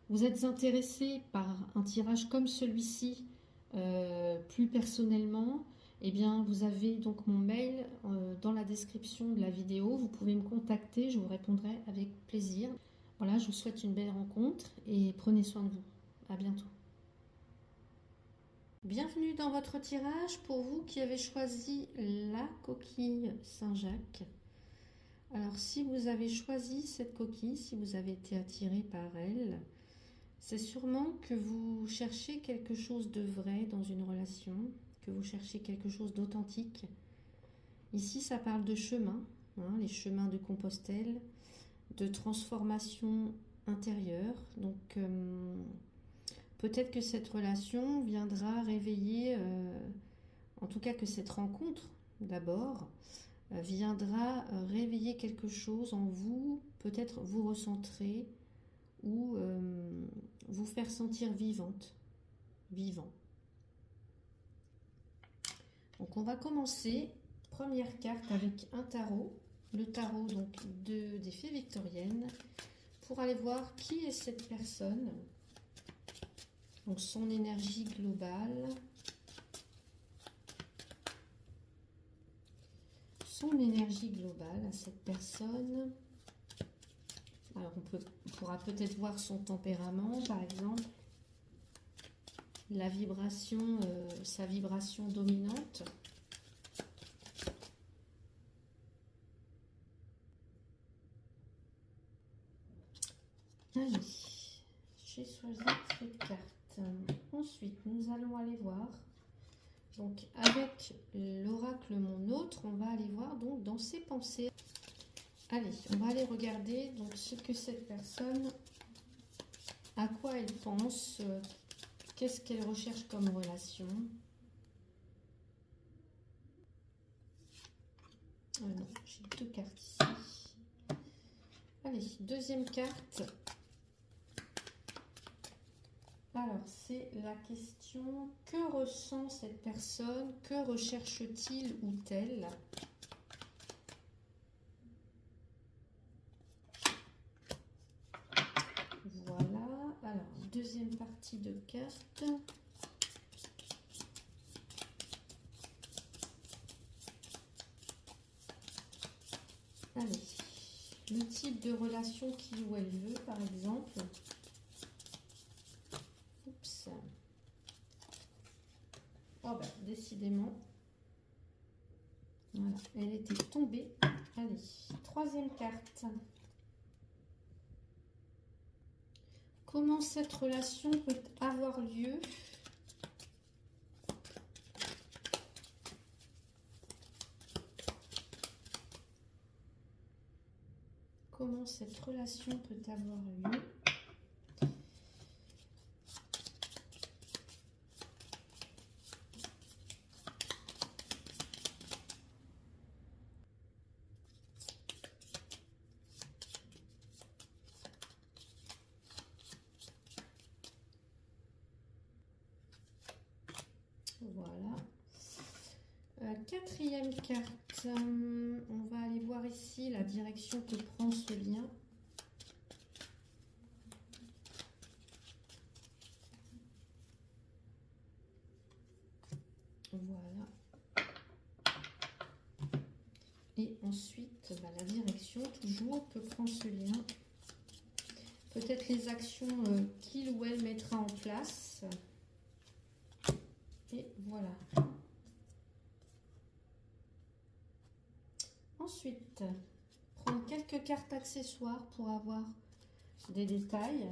vous êtes intéressé par un tirage comme celui-ci, plus personnellement. Eh bien, vous avez donc mon mail dans la description de la vidéo. Vous pouvez me contacter, je vous répondrai avec plaisir. Voilà, je vous souhaite une belle rencontre et prenez soin de vous. À bientôt. Bienvenue dans votre tirage pour vous qui avez choisi la coquille Saint-Jacques. Alors, si vous avez choisi cette coquille, si vous avez été attiré par elle, c'est sûrement que vous cherchez quelque chose de vrai dans une relation. que vous cherchez quelque chose d'authentique. Ici, ça parle de chemin, hein, les chemins de Compostelle, de transformation intérieure. Donc, peut-être que cette relation viendra réveiller, en tout cas que cette rencontre, d'abord, viendra réveiller quelque chose en vous, peut-être vous recentrer ou vous faire sentir vivante, vivant. Donc on va commencer, première carte avec un tarot, le tarot donc des fées victoriennes, pour aller voir qui est cette personne, donc son énergie globale, à cette personne. Alors on pourra peut-être voir son tempérament par exemple, la vibration, sa vibration dominante. Allez, j'ai choisi cette carte. Ensuite, nous allons aller voir. Donc, avec l'oracle Mon Autre, on va aller voir donc dans ses pensées. Allez, on va aller regarder donc ce que cette personne, à quoi elle pense, qu'est-ce qu'elle recherche comme relation. Non, j'ai deux cartes ici. Allez, deuxième carte. Alors, c'est la question, que ressent cette personne? Que recherche-t-il ou elle? Voilà. Alors, deuxième partie de carte. Allez, le type de relation qu'il ou elle veut, par exemple. Oups. Oh ben, décidément. Voilà, elle était tombée. Allez, troisième carte. Comment cette relation peut avoir lieu? Comment cette relation peut avoir lieu? Voilà. Quatrième carte. On va aller voir ici la direction que prend ce lien. Voilà. Et ensuite, la direction toujours que prend ce lien. Peut-être les actions qu'il ou elle mettra en place. Et voilà. Ensuite, prendre quelques cartes accessoires pour avoir des détails.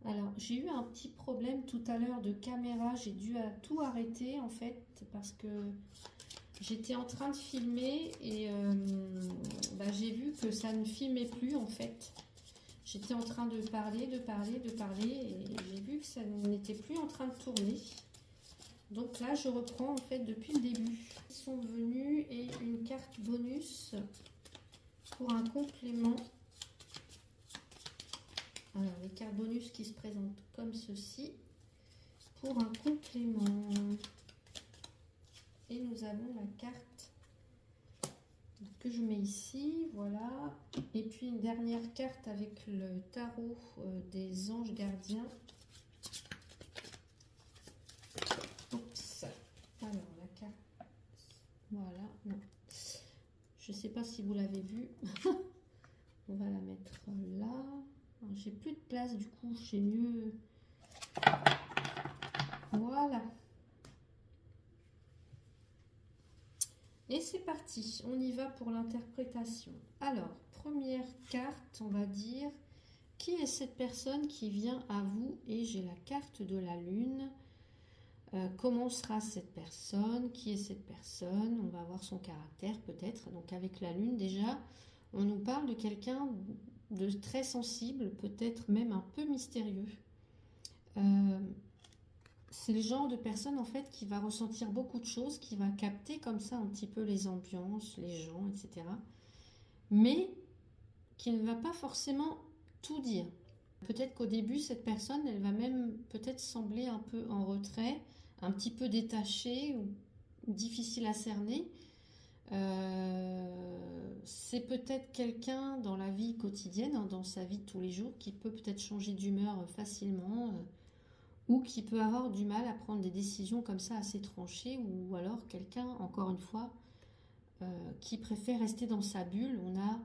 Alors, j'ai eu un petit problème tout à l'heure de caméra. J'ai dû tout arrêter en fait parce que j'étais en train de filmer et j'ai vu que ça ne filmait plus en fait. J'étais en train de parler et j'ai vu que ça n'était plus en train de tourner. Donc là, je reprends en fait depuis le début. Ils sont venus et une carte bonus pour un complément. Alors, les cartes bonus qui se présentent comme ceci pour un complément. Et nous avons la carte que je mets ici, voilà. Et puis une dernière carte avec le tarot des anges gardiens. Oups. Alors la carte, voilà. Non. Je sais pas si vous l'avez vu. On va la mettre là. J'ai plus de place du coup, j'ai mieux. Voilà. Et c'est parti, on y va pour l'interprétation. Alors, première carte, on va dire, qui est cette personne qui vient à vous? Et j'ai la carte de la lune. Comment sera cette personne? Qui est cette personne? On va voir son caractère peut-être. Donc avec la lune déjà, on nous parle de quelqu'un de très sensible, peut-être même un peu mystérieux. C'est le genre de personne en fait qui va ressentir beaucoup de choses, qui va capter comme ça un petit peu les ambiances, les gens, etc. Mais qui ne va pas forcément tout dire. Peut-être qu'au début, cette personne, elle va même peut-être sembler un peu en retrait, un petit peu détachée ou difficile à cerner. C'est peut-être quelqu'un dans la vie quotidienne, hein, dans sa vie de tous les jours, qui peut peut-être changer d'humeur facilement ou qui peut avoir du mal à prendre des décisions comme ça assez tranchées, ou alors quelqu'un, encore une fois, qui préfère rester dans sa bulle. On a,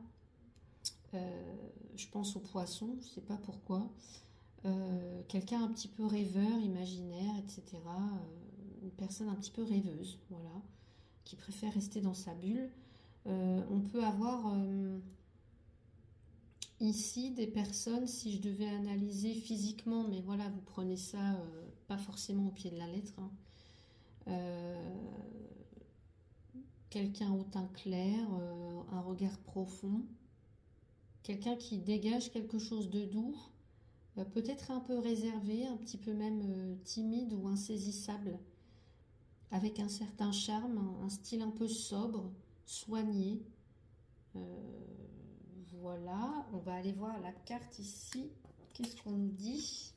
je pense aux poissons, je ne sais pas pourquoi, quelqu'un un petit peu rêveur, imaginaire, etc. Une personne un petit peu rêveuse, voilà, qui préfère rester dans sa bulle. On peut avoir ici des personnes, si je devais analyser physiquement, mais voilà, vous prenez ça pas forcément au pied de la lettre, hein. Quelqu'un au teint clair, un regard profond, quelqu'un qui dégage quelque chose de doux, peut-être un peu réservé, un petit peu même timide ou insaisissable, avec un certain charme, un style un peu sobre, soigné. Voilà, on va aller voir la carte ici. Qu'est-ce qu'on nous dit?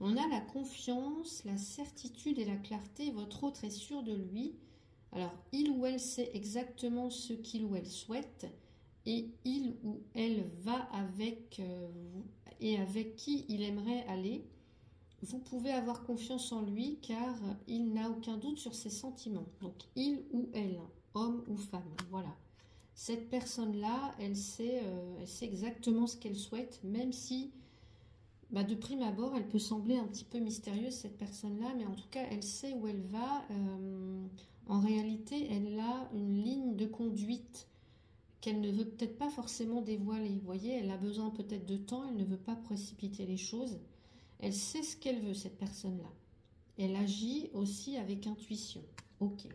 On a la confiance, la certitude et la clarté. Votre autre est sûr de lui. Alors, il ou elle sait exactement ce qu'il ou elle souhaite et il ou elle va avec vous et avec qui il aimerait aller. Vous pouvez avoir confiance en lui car il n'a aucun doute sur ses sentiments. Donc, il ou elle, homme ou femme, voilà. Cette personne-là, elle sait exactement ce qu'elle souhaite, même si de prime abord, elle peut sembler un petit peu mystérieuse, cette personne-là, mais en tout cas, elle sait où elle va. En réalité, elle a une ligne de conduite qu'elle ne veut peut-être pas forcément dévoiler. Vous voyez, elle a besoin peut-être de temps, elle ne veut pas précipiter les choses. Elle sait ce qu'elle veut, cette personne-là. Elle agit aussi avec intuition. Ok.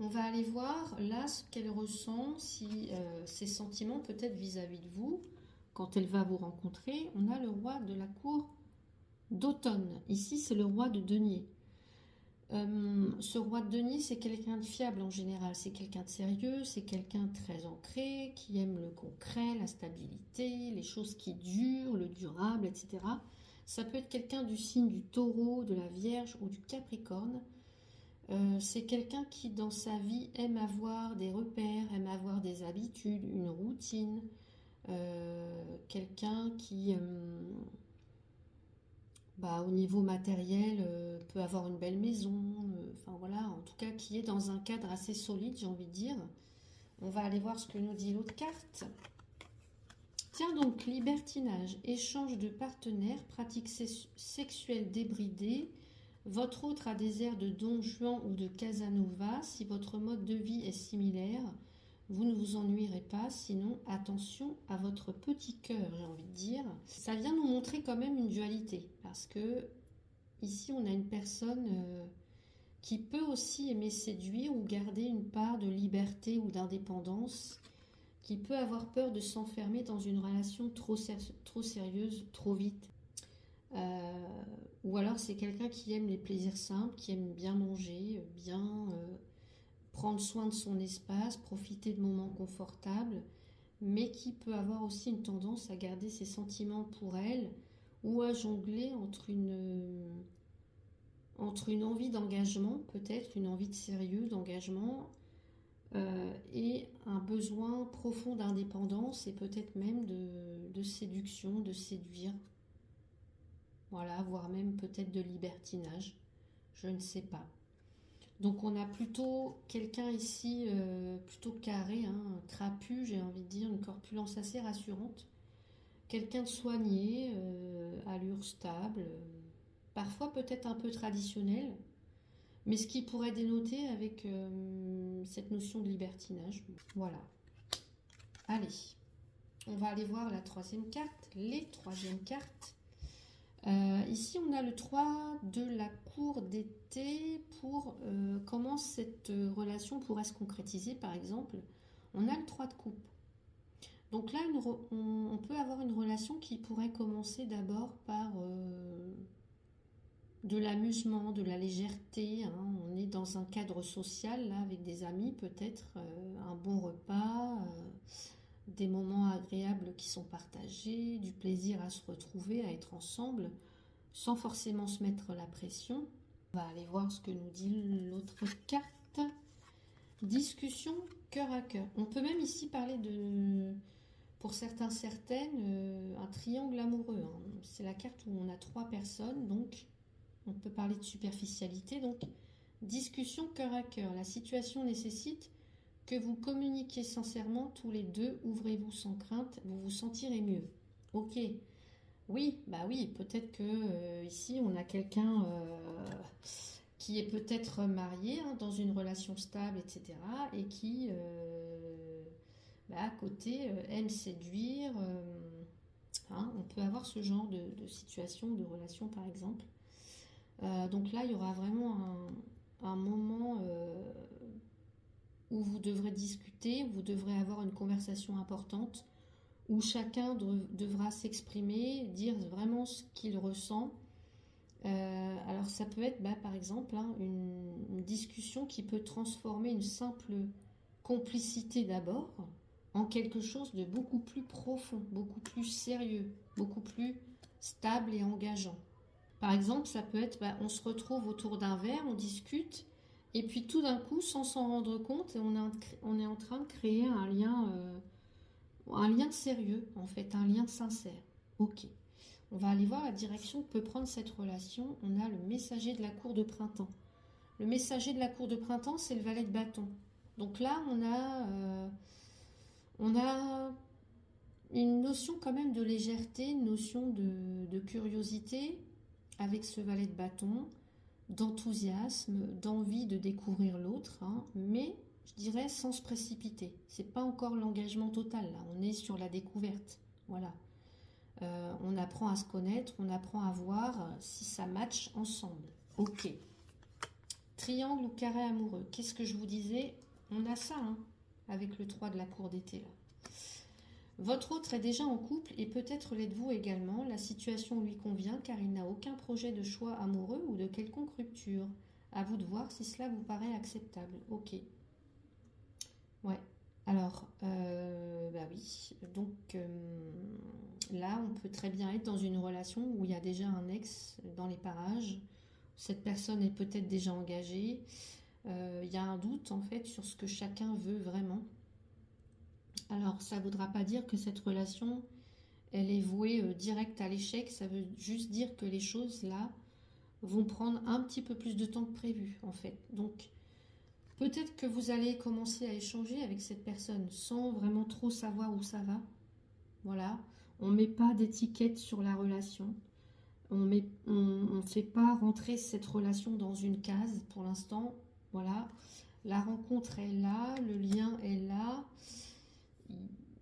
On va aller voir là ce qu'elle ressent, si ses sentiments peut-être vis-à-vis de vous. Quand elle va vous rencontrer, on a le roi de la cour d'automne. Ici, c'est le roi de denier. Ce roi de denier, c'est quelqu'un de fiable en général. C'est quelqu'un de sérieux, c'est quelqu'un de très ancré, qui aime le concret, la stabilité, les choses qui durent, le durable, etc. Ça peut être quelqu'un du signe du taureau, de la vierge ou du capricorne. C'est quelqu'un qui, dans sa vie, aime avoir des repères, aime avoir des habitudes, une routine. Quelqu'un qui, au niveau matériel, peut avoir une belle maison. Enfin voilà, en tout cas, qui est dans un cadre assez solide, j'ai envie de dire. On va aller voir ce que nous dit l'autre carte. Tiens donc, libertinage, échange de partenaires, pratiques sexuelles débridées. Votre autre a des airs de Don Juan ou de Casanova. Si votre mode de vie est similaire, vous ne vous ennuierez pas. Sinon, attention à votre petit cœur, j'ai envie de dire. Ça vient nous montrer quand même une dualité. Parce que ici, on a une personne qui peut aussi aimer séduire ou garder une part de liberté ou d'indépendance, qui peut avoir peur de s'enfermer dans une relation trop sérieuse, trop vite. Ou alors c'est quelqu'un qui aime les plaisirs simples, qui aime bien manger, bien prendre soin de son espace, profiter de moments confortables, mais qui peut avoir aussi une tendance à garder ses sentiments pour elle ou à jongler entre une envie d'engagement, peut-être une envie de sérieux, d'engagement, et un besoin profond d'indépendance et peut-être même de séduction, de séduire. Voilà, voire même peut-être de libertinage, je ne sais pas. Donc on a plutôt quelqu'un ici, plutôt carré, hein, trapu, j'ai envie de dire, une corpulence assez rassurante. Quelqu'un de soigné, allure stable, parfois peut-être un peu traditionnel, mais ce qui pourrait dénoter avec cette notion de libertinage. Voilà. Allez. On va aller voir la troisième carte, les troisièmes cartes. Ici, on a le 3 de la cour d'été pour comment cette relation pourrait se concrétiser, par exemple. On a le 3 de coupe. Donc là, on peut avoir une relation qui pourrait commencer d'abord par de l'amusement, de la légèreté. Hein. On est dans un cadre social, là, avec des amis, peut-être un bon repas, des moments agréables qui sont partagés, du plaisir à se retrouver, à être ensemble, sans forcément se mettre la pression. On va aller voir ce que nous dit l'autre carte. Discussion cœur à cœur. On peut même ici parler de, pour certains, certaines, un triangle amoureux. Hein. C'est la carte où on a 3 personnes, donc on peut parler de superficialité. Donc, discussion cœur à cœur. La situation nécessite que vous communiquiez sincèrement tous les deux. Ouvrez-vous sans crainte, vous vous sentirez mieux. Ok. Oui, bah oui, peut-être que ici on a quelqu'un qui est peut-être marié hein, dans une relation stable, etc. et qui à côté aime séduire. Hein, on peut avoir ce genre de situation, de relation par exemple. Donc là, il y aura vraiment un moment où vous devrez discuter, vous devrez avoir une conversation importante, où chacun devra s'exprimer, dire vraiment ce qu'il ressent. Alors ça peut être par exemple hein, une discussion qui peut transformer une simple complicité d'abord en quelque chose de beaucoup plus profond, beaucoup plus sérieux, beaucoup plus stable et engageant. Par exemple, ça peut être, on se retrouve autour d'un verre, on discute, et puis tout d'un coup, sans s'en rendre compte, on est en train de créer un lien de sérieux, en fait, un lien sincère. Ok. On va aller voir la direction que peut prendre cette relation. On a le messager de la cour de printemps. Le messager de la cour de printemps, c'est le valet de bâton. Donc là, on a une notion quand même de légèreté, une notion de curiosité avec ce valet de bâton, d'enthousiasme, d'envie de découvrir l'autre, hein, mais je dirais sans se précipiter. C'est pas encore l'engagement total, là. On est sur la découverte. Voilà. On apprend à se connaître, on apprend à voir si ça match ensemble. Ok. Triangle ou carré amoureux. Qu'est-ce que je vous disais? On a ça, hein, avec le 3 de la cour d'été, là. Votre autre est déjà en couple et peut-être l'êtes-vous également. La situation lui convient car il n'a aucun projet de choix amoureux ou de quelconque rupture. À vous de voir si cela vous paraît acceptable. Ok. Ouais. Alors, oui. Donc, là, on peut très bien être dans une relation où il y a déjà un ex dans les parages. Cette personne est peut-être déjà engagée. Il y a un doute, en fait, sur ce que chacun veut vraiment. Alors, ça ne voudra pas dire que cette relation, elle est vouée direct à l'échec. Ça veut juste dire que les choses, là, vont prendre un petit peu plus de temps que prévu, en fait. Donc, peut-être que vous allez commencer à échanger avec cette personne sans vraiment trop savoir où ça va. Voilà. On ne met pas d'étiquette sur la relation. On ne fait pas rentrer cette relation dans une case pour l'instant. Voilà. La rencontre est là, le lien est là.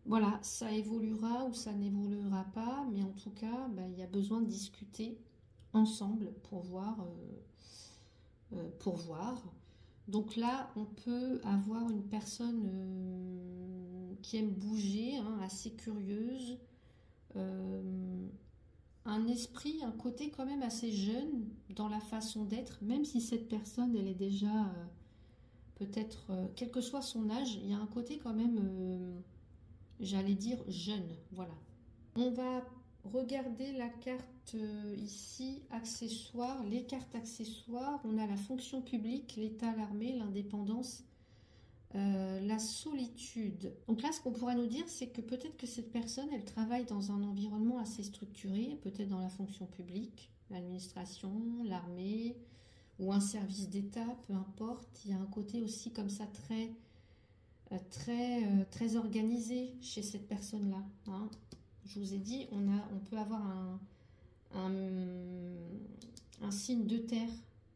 Voilà, ça évoluera ou ça n'évoluera pas, mais en tout cas, il y a besoin de discuter ensemble pour voir. Donc là, on peut avoir une personne qui aime bouger, hein, assez curieuse, un esprit, un côté quand même assez jeune dans la façon d'être, même si cette personne, elle est déjà peut-être, quel que soit son âge, il y a un côté quand même, j'allais dire, jeune. Voilà. On va regarder la carte ici, accessoires, les cartes accessoires. On a la fonction publique, l'État, l'armée, l'indépendance, la solitude. Donc là, ce qu'on pourrait nous dire, c'est que peut-être que cette personne, elle travaille dans un environnement assez structuré, peut-être dans la fonction publique, l'administration, l'armée, ou un service d'État, peu importe. Il y a un côté aussi comme ça très organisé chez cette personne-là. Hein. Je vous ai dit, on peut avoir un signe de terre,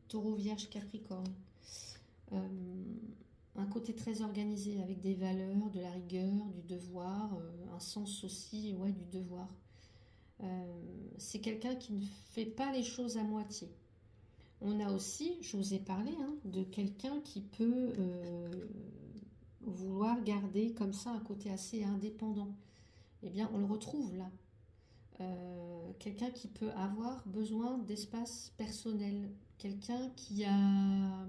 taureau, vierge, capricorne. Un côté très organisé, avec des valeurs, de la rigueur, du devoir, un sens aussi, ouais, du devoir. C'est quelqu'un qui ne fait pas les choses à moitié. On a aussi, je vous ai parlé, hein, de quelqu'un qui peut vouloir garder comme ça un côté assez indépendant. Eh bien, on le retrouve là. Quelqu'un qui peut avoir besoin d'espace personnel. Quelqu'un qui a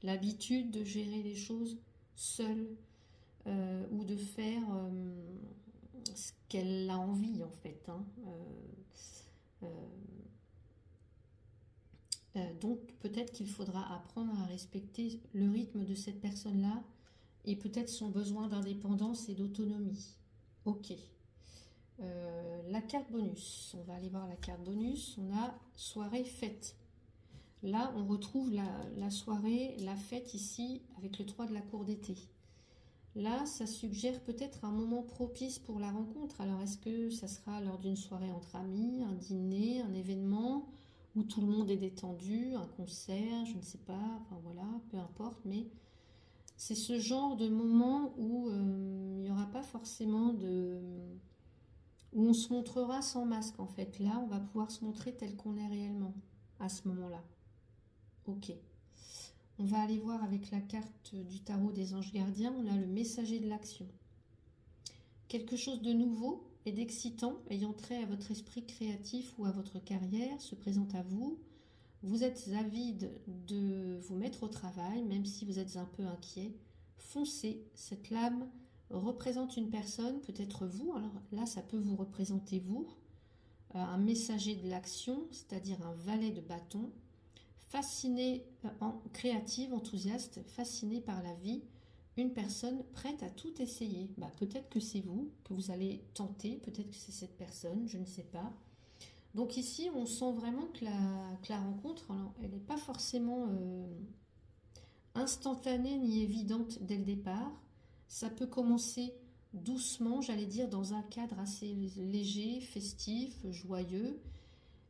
l'habitude de gérer les choses seul ou de faire ce qu'elle a envie en fait. Hein. Donc peut-être qu'il faudra apprendre à respecter le rythme de cette personne-là et peut-être son besoin d'indépendance et d'autonomie. Ok. La carte bonus. On va aller voir la carte bonus. On a soirée fête. Là, on retrouve la soirée, la fête ici avec le 3 de la cour d'été. Là, ça suggère peut-être un moment propice pour la rencontre. Alors, est-ce que ça sera lors d'une soirée entre amis, un dîner, un événement où tout le monde est détendu, un concert, je ne sais pas, enfin voilà, peu importe, mais c'est ce genre de moment où il n'y aura pas forcément de... où on se montrera sans masque en fait. Là, on va pouvoir se montrer tel qu'on est réellement à ce moment-là. Ok. On va aller voir avec la carte du tarot des anges gardiens. On a le messager de l'action. Quelque chose de nouveau et d'excitant ayant trait à votre esprit créatif ou à votre carrière se présente à vous. Vous êtes avide de vous mettre au travail, même si vous êtes un peu inquiet. Foncez, cette lame représente une personne, peut-être vous. Alors là, ça peut vous représenter vous. Un messager de l'action, c'est-à-dire un valet de bâton. Fasciné, créative, enthousiaste, fasciné par la vie, une personne prête à tout essayer. Peut-être que c'est vous, que vous allez tenter, peut-être que c'est cette personne, je ne sais pas. Donc ici, on sent vraiment que la rencontre, alors, elle n'est pas forcément instantanée ni évidente dès le départ. Ça peut commencer doucement, j'allais dire, dans un cadre assez léger, festif, joyeux.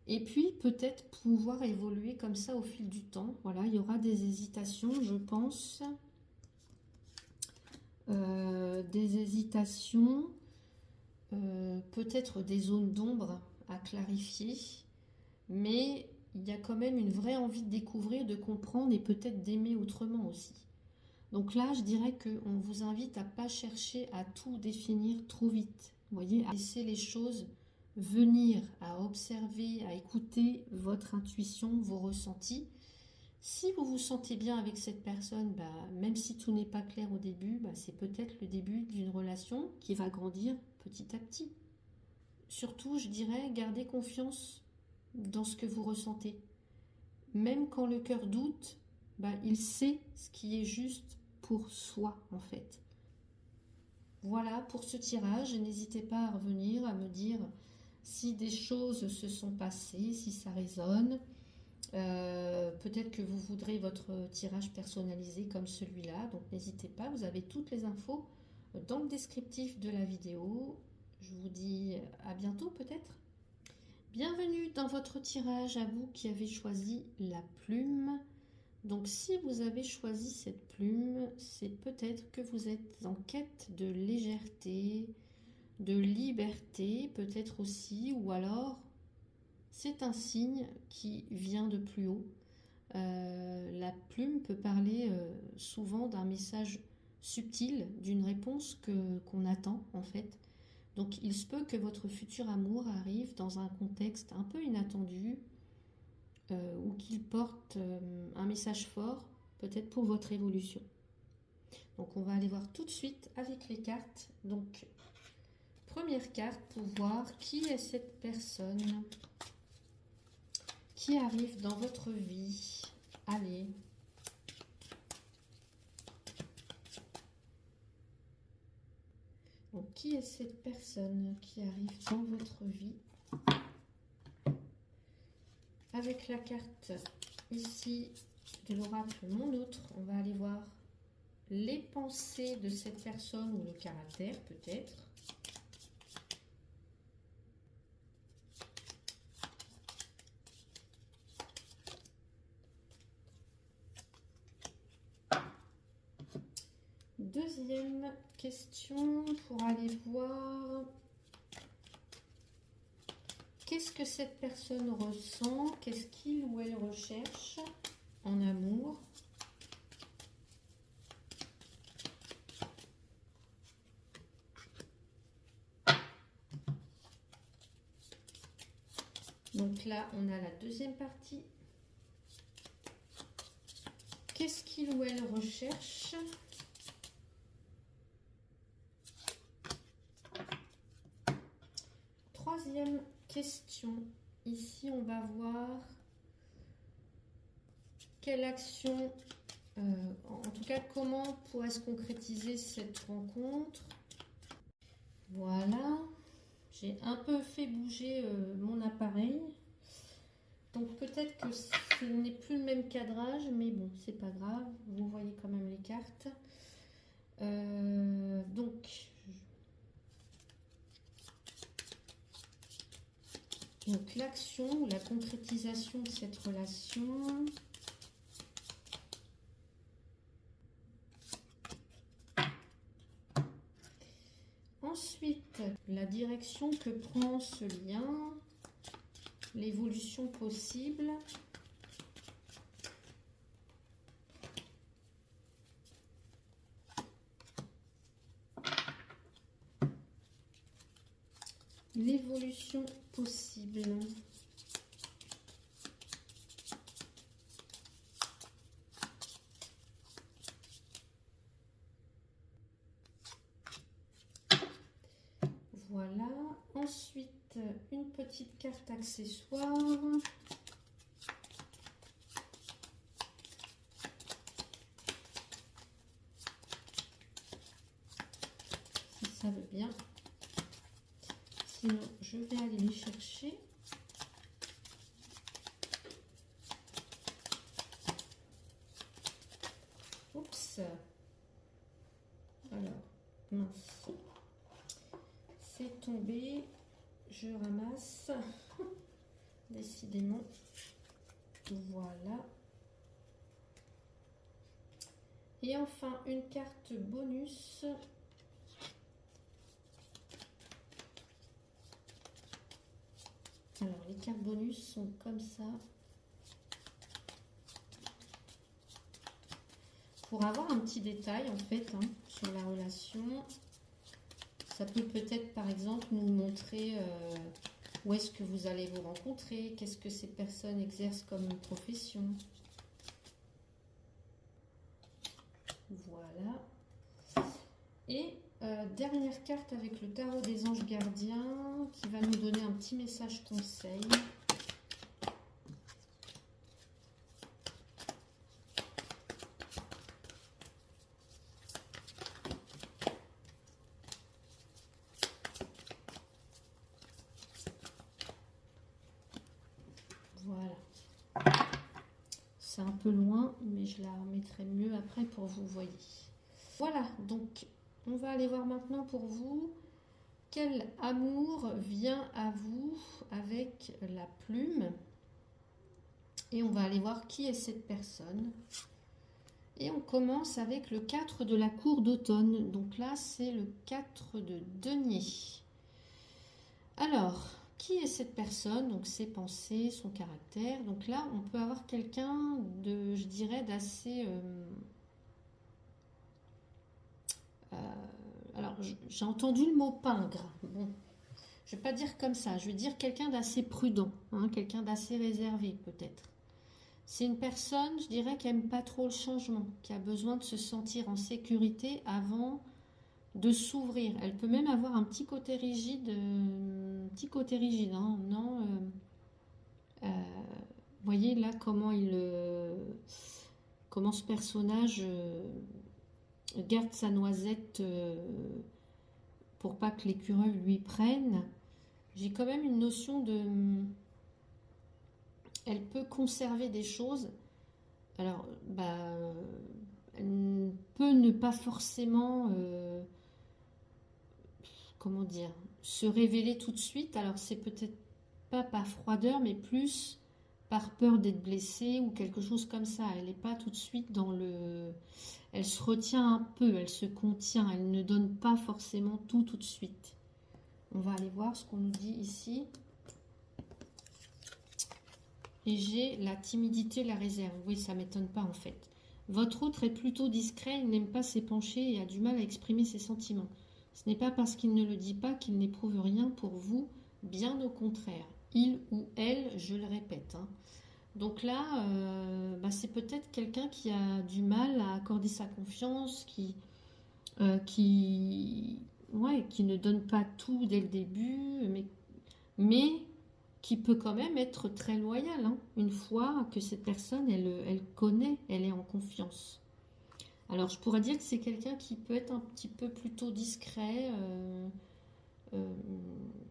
Et puis peut-être pouvoir évoluer comme ça au fil du temps. Voilà, il y aura des hésitations, je pense. Des hésitations, peut-être des zones d'ombre à clarifier. Mais il y a quand même une vraie envie de découvrir, de comprendre et peut-être d'aimer autrement aussi. Donc là, je dirais qu'on vous invite à ne pas chercher à tout définir trop vite. Vous voyez, à laisser les choses venir, à observer, à écouter votre intuition, vos ressentis. Si vous vous sentez bien avec cette personne, même si tout n'est pas clair au début, c'est peut-être le début d'une relation qui va grandir petit à petit. Surtout, je dirais, gardez confiance dans ce que vous ressentez. Même quand le cœur doute, il sait ce qui est juste pour soi, en fait. Voilà pour ce tirage. N'hésitez pas à revenir, à me dire si des choses se sont passées, si ça résonne. Peut-être que vous voudrez votre tirage personnalisé comme celui-là. Donc n'hésitez pas, vous avez toutes les infos dans le descriptif de la vidéo. Je vous dis à bientôt peut-être. Bienvenue dans votre tirage, à vous qui avez choisi la plume. Donc si vous avez choisi cette plume, c'est peut-être que vous êtes en quête de légèreté, de liberté peut-être aussi, ou alors c'est un signe qui vient de plus haut. La plume peut parler souvent d'un message subtil, d'une réponse qu'on attend en fait. Donc il se peut que votre futur amour arrive dans un contexte un peu inattendu ou qu'il porte un message fort, peut-être pour votre évolution. Donc on va aller voir tout de suite avec les cartes. Donc première carte pour voir qui est cette personne qui arrive dans votre vie. Allez. Donc qui est cette personne qui arrive dans votre vie? Avec la carte ici de l'oracle Mon Autre, on va aller voir les pensées de cette personne ou le caractère peut-être. deuxième question pour aller voir qu'est-ce que cette personne ressent, qu'est-ce qu'il ou elle recherche en amour. Donc là, on a la deuxième partie. Qu'est-ce qu'il ou elle recherche? Troisième question. Ici, on va voir quelle action, en tout cas, comment pourrait se concrétiser cette rencontre. Voilà. J'ai un peu fait bouger mon appareil. Donc peut-être que ce n'est plus le même cadrage, mais bon, c'est pas grave. Vous voyez quand même les cartes. Donc l'action ou la concrétisation de cette relation. Ensuite, la direction que prend ce lien, l'évolution possible. L'évolution possible. Voilà. Ensuite, une petite carte accessoire. Si ça veut bien. Sinon, je vais aller les chercher. Oups. Alors, mince. C'est tombé. Je ramasse. Décidément. Voilà. Et enfin, une carte bonus. Alors, les cartes bonus sont comme ça. Pour avoir un petit détail, en fait, sur la relation. Ça peut peut-être, par exemple, nous montrer où est-ce que vous allez vous rencontrer, qu'est-ce que ces personnes exercent comme profession. Voilà. Et dernière carte avec le tarot des anges gardiens qui va nous donner un petit message conseil. Voilà. C'est un peu loin, mais je la remettrai mieux après pour vous voyez. Voilà, donc on va aller voir maintenant pour vous quel amour vient à vous avec la plume. Et on va aller voir qui est cette personne. Et on commence avec le 4 de la cour d'automne. Donc là, c'est le 4 de denier. Alors, qui est cette personne? Donc ses pensées, son caractère. Donc là, on peut avoir quelqu'un de, je dirais, d'assez... alors, j'ai entendu le mot pingre. Bon, je ne vais pas dire comme ça. Je vais dire quelqu'un d'assez prudent, quelqu'un d'assez réservé peut-être. C'est une personne, je dirais, qui n'aime pas trop le changement, qui a besoin de se sentir en sécurité avant de s'ouvrir. Elle peut même avoir un petit côté rigide, non. Vous voyez là comment comment ce personnage garde sa noisette pour pas que l'écureuil lui prenne. J'ai quand même une notion de... Elle peut conserver des choses. Alors, elle peut ne pas forcément... comment dire, se révéler tout de suite. Alors c'est peut-être pas par froideur, mais plus par peur d'être blessée ou quelque chose comme ça. Elle n'est pas tout de suite dans le... elle se retient un peu, elle se contient, elle ne donne pas forcément tout de suite. On va aller voir ce qu'on nous dit ici. Et j'ai la timidité, la réserve. Oui, ça ne m'étonne pas en fait. Votre autre est plutôt discret, il n'aime pas s'épancher et a du mal à exprimer ses sentiments. Ce n'est pas parce qu'il ne le dit pas qu'il n'éprouve rien pour vous, bien au contraire. Il ou elle, je le répète. Hein. Donc là, c'est peut-être quelqu'un qui a du mal à accorder sa confiance, qui ne donne pas tout dès le début, mais qui peut quand même être très loyal, hein, une fois que cette personne, elle connaît, elle est en confiance. Alors, je pourrais dire que c'est quelqu'un qui peut être un petit peu plutôt discret,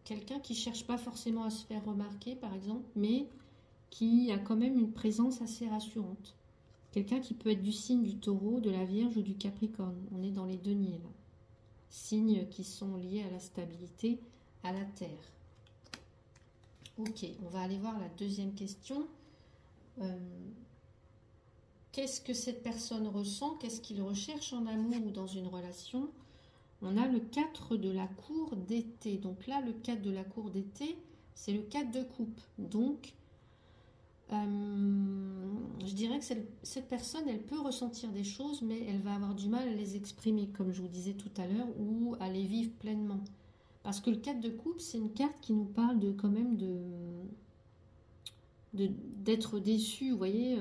quelqu'un qui ne cherche pas forcément à se faire remarquer, par exemple, mais qui a quand même une présence assez rassurante. Quelqu'un qui peut être du signe du Taureau, de la Vierge ou du Capricorne. On est dans les deniers, là. Signes qui sont liés à la stabilité, à la Terre. Ok, on va aller voir la deuxième question. Qu'est-ce que cette personne ressent? Qu'est-ce qu'il recherche en amour ou dans une relation? On a le 4 de la cour d'été. Donc là, le 4 de la cour d'été, c'est le 4 de coupe. Donc, je dirais que cette personne, elle peut ressentir des choses, mais elle va avoir du mal à les exprimer, comme je vous disais tout à l'heure, ou à les vivre pleinement. Parce que le 4 de coupe, c'est une carte qui nous parle quand même d'être déçu, vous voyez,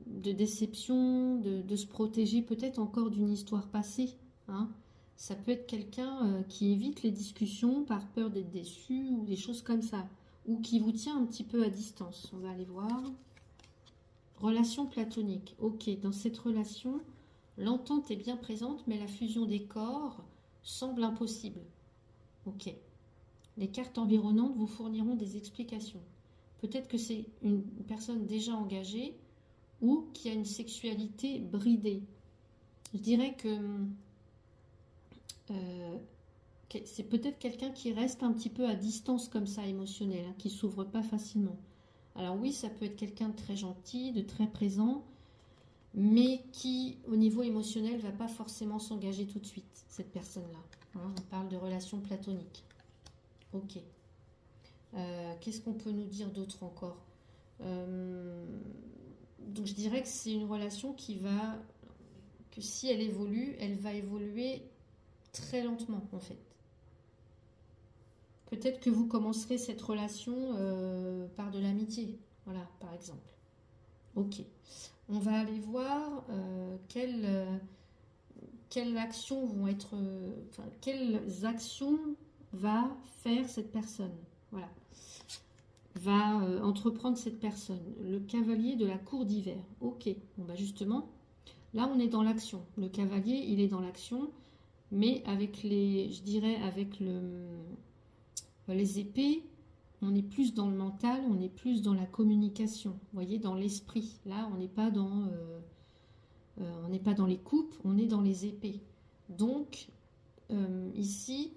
de déception, de se protéger peut-être encore d'une histoire passée. Hein. Ça peut être quelqu'un qui évite les discussions par peur d'être déçu ou des choses comme ça. Ou qui vous tient un petit peu à distance. On va aller voir. Relation platonique. Ok, dans cette relation, l'entente est bien présente, mais la fusion des corps semble impossible. Ok. Les cartes environnantes vous fourniront des explications. Peut-être que c'est une personne déjà engagée ou qui a une sexualité bridée. Je dirais que c'est peut-être quelqu'un qui reste un petit peu à distance comme ça, émotionnel, hein, qui ne s'ouvre pas facilement. Alors oui, ça peut être quelqu'un de très gentil, de très présent, mais qui, au niveau émotionnel, ne va pas forcément s'engager tout de suite, cette personne-là. Hein, on parle de relation platonique. Ok. Qu'est-ce qu'on peut nous dire d'autre encore? Donc je dirais que c'est une relation que si elle évolue, elle va évoluer très lentement en fait. Peut-être que vous commencerez cette relation par de l'amitié, voilà, par exemple. Ok. On va aller voir quelles actions vont être, quelles actions va faire cette personne. Voilà. Va entreprendre cette personne. Le cavalier de la cour d'hiver. Ok. Bon, bah justement, là on est dans l'action. Le cavalier, il est dans l'action, mais avec je dirais avec les épées, on est plus dans le mental, on est plus dans la communication. Vous voyez, dans l'esprit. Là, on n'est pas dans les coupes, on est dans les épées. Donc, ici,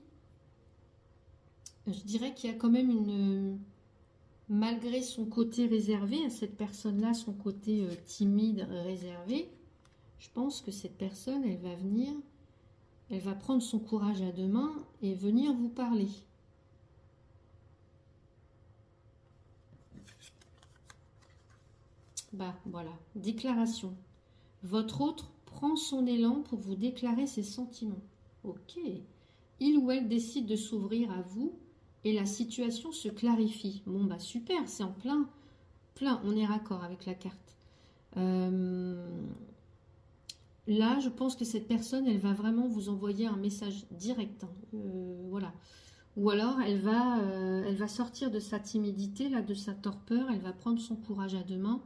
je dirais qu'il y a quand même malgré son côté réservé, à cette personne-là, son côté timide, réservé, je pense que cette personne, elle va venir, elle va prendre son courage à deux mains et venir vous parler. Bah, voilà, déclaration. Votre autre prend son élan pour vous déclarer ses sentiments. Ok. Il ou elle décide de s'ouvrir à vous et la situation se clarifie. Bon, bah super, c'est en plein, on est raccord avec la carte. Là, je pense que cette personne, elle va vraiment vous envoyer un message direct. Hein. Voilà. Ou alors, elle va sortir de sa timidité, là, de sa torpeur, elle va prendre son courage à deux mains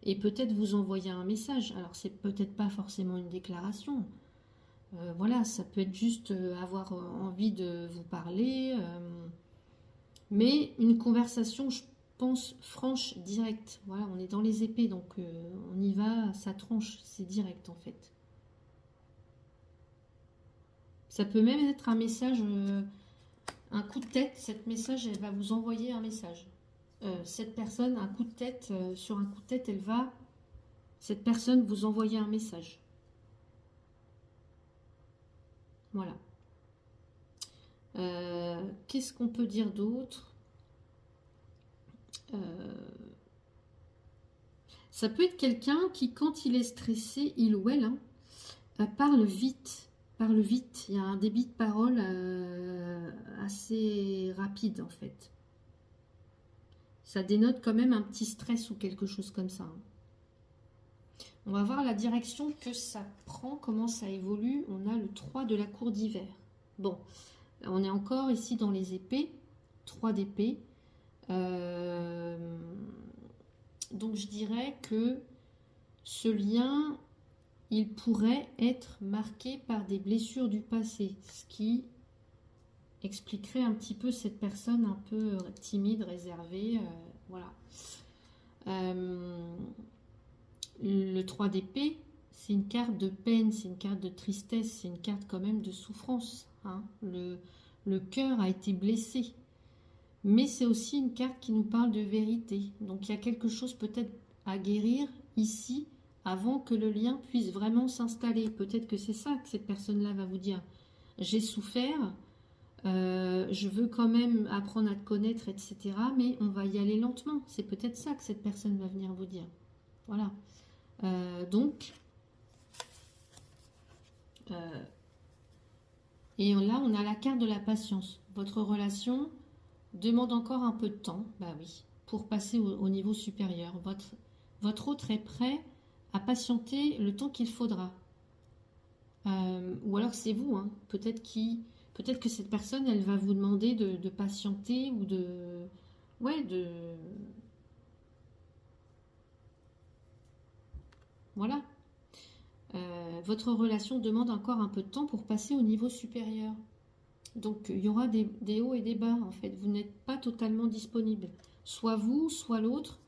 et peut-être vous envoyer un message. Alors, c'est peut-être pas forcément une déclaration. Voilà, ça peut être juste avoir envie de vous parler, mais une conversation, je pense, franche, directe. Voilà, on est dans les épées, donc on y va, ça tranche, c'est direct en fait. Ça peut même être un message, un coup de tête. Cette message, elle va vous envoyer un message. Cette personne, un coup de tête, sur un coup de tête, cette personne vous envoyer un message. Voilà. Qu'est-ce qu'on peut dire d'autre? Ça peut être quelqu'un qui, quand il est stressé, il ou elle, parle vite. Parle vite. Il y a un débit de parole assez rapide, en fait. Ça dénote quand même un petit stress ou quelque chose comme ça. On va voir la direction que ça prend, comment ça évolue. On a le 3 de la cour d'hiver. Bon, on est encore ici dans les épées. 3 d'épée. Donc je dirais que ce lien, il pourrait être marqué par des blessures du passé, ce qui expliquerait un petit peu cette personne un peu timide, réservée, voilà. Le 3 d'épée, c'est une carte de peine, c'est une carte de tristesse, c'est une carte quand même de souffrance, hein. Le cœur a été blessé, mais c'est aussi une carte qui nous parle de vérité. Donc il y a quelque chose peut-être à guérir ici avant que le lien puisse vraiment s'installer. Peut-être que c'est ça que cette personne-là va vous dire. J'ai souffert, je veux quand même apprendre à te connaître, etc. Mais on va y aller lentement. C'est peut-être ça que cette personne va venir vous dire. Voilà. Donc, et là, on a la carte de la patience. Votre relation demande encore un peu de temps, bah oui, pour passer au niveau supérieur. Votre autre est prêt à patienter le temps qu'il faudra. Ou alors c'est vous, hein, peut-être que cette personne, elle va vous demander de patienter ou de... Ouais, de... Voilà. Votre relation demande encore un peu de temps pour passer au niveau supérieur. Donc il y aura des hauts et des bas en fait. Vous n'êtes pas totalement disponible. Soit vous, soit l'autre.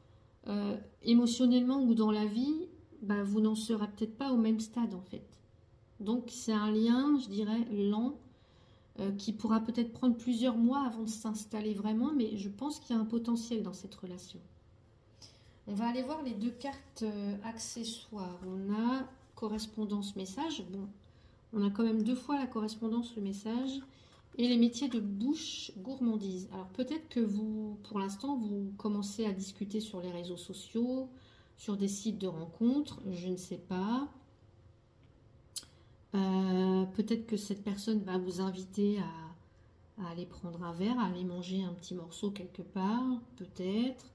Émotionnellement ou dans la vie, bah, vous n'en serez peut-être pas au même stade en fait. Donc c'est un lien, je dirais, lent, qui pourra peut-être prendre plusieurs mois avant de s'installer vraiment, mais je pense qu'il y a un potentiel dans cette relation. On va aller voir les deux cartes accessoires. On a correspondance message. Bon, on a quand même 2 fois la correspondance, le message. Et les métiers de bouche, gourmandise. Alors peut-être que vous, pour l'instant, vous commencez à discuter sur les réseaux sociaux, sur des sites de rencontres, je ne sais pas. Peut-être que cette personne va vous inviter à aller prendre un verre, à aller manger un petit morceau quelque part, peut-être.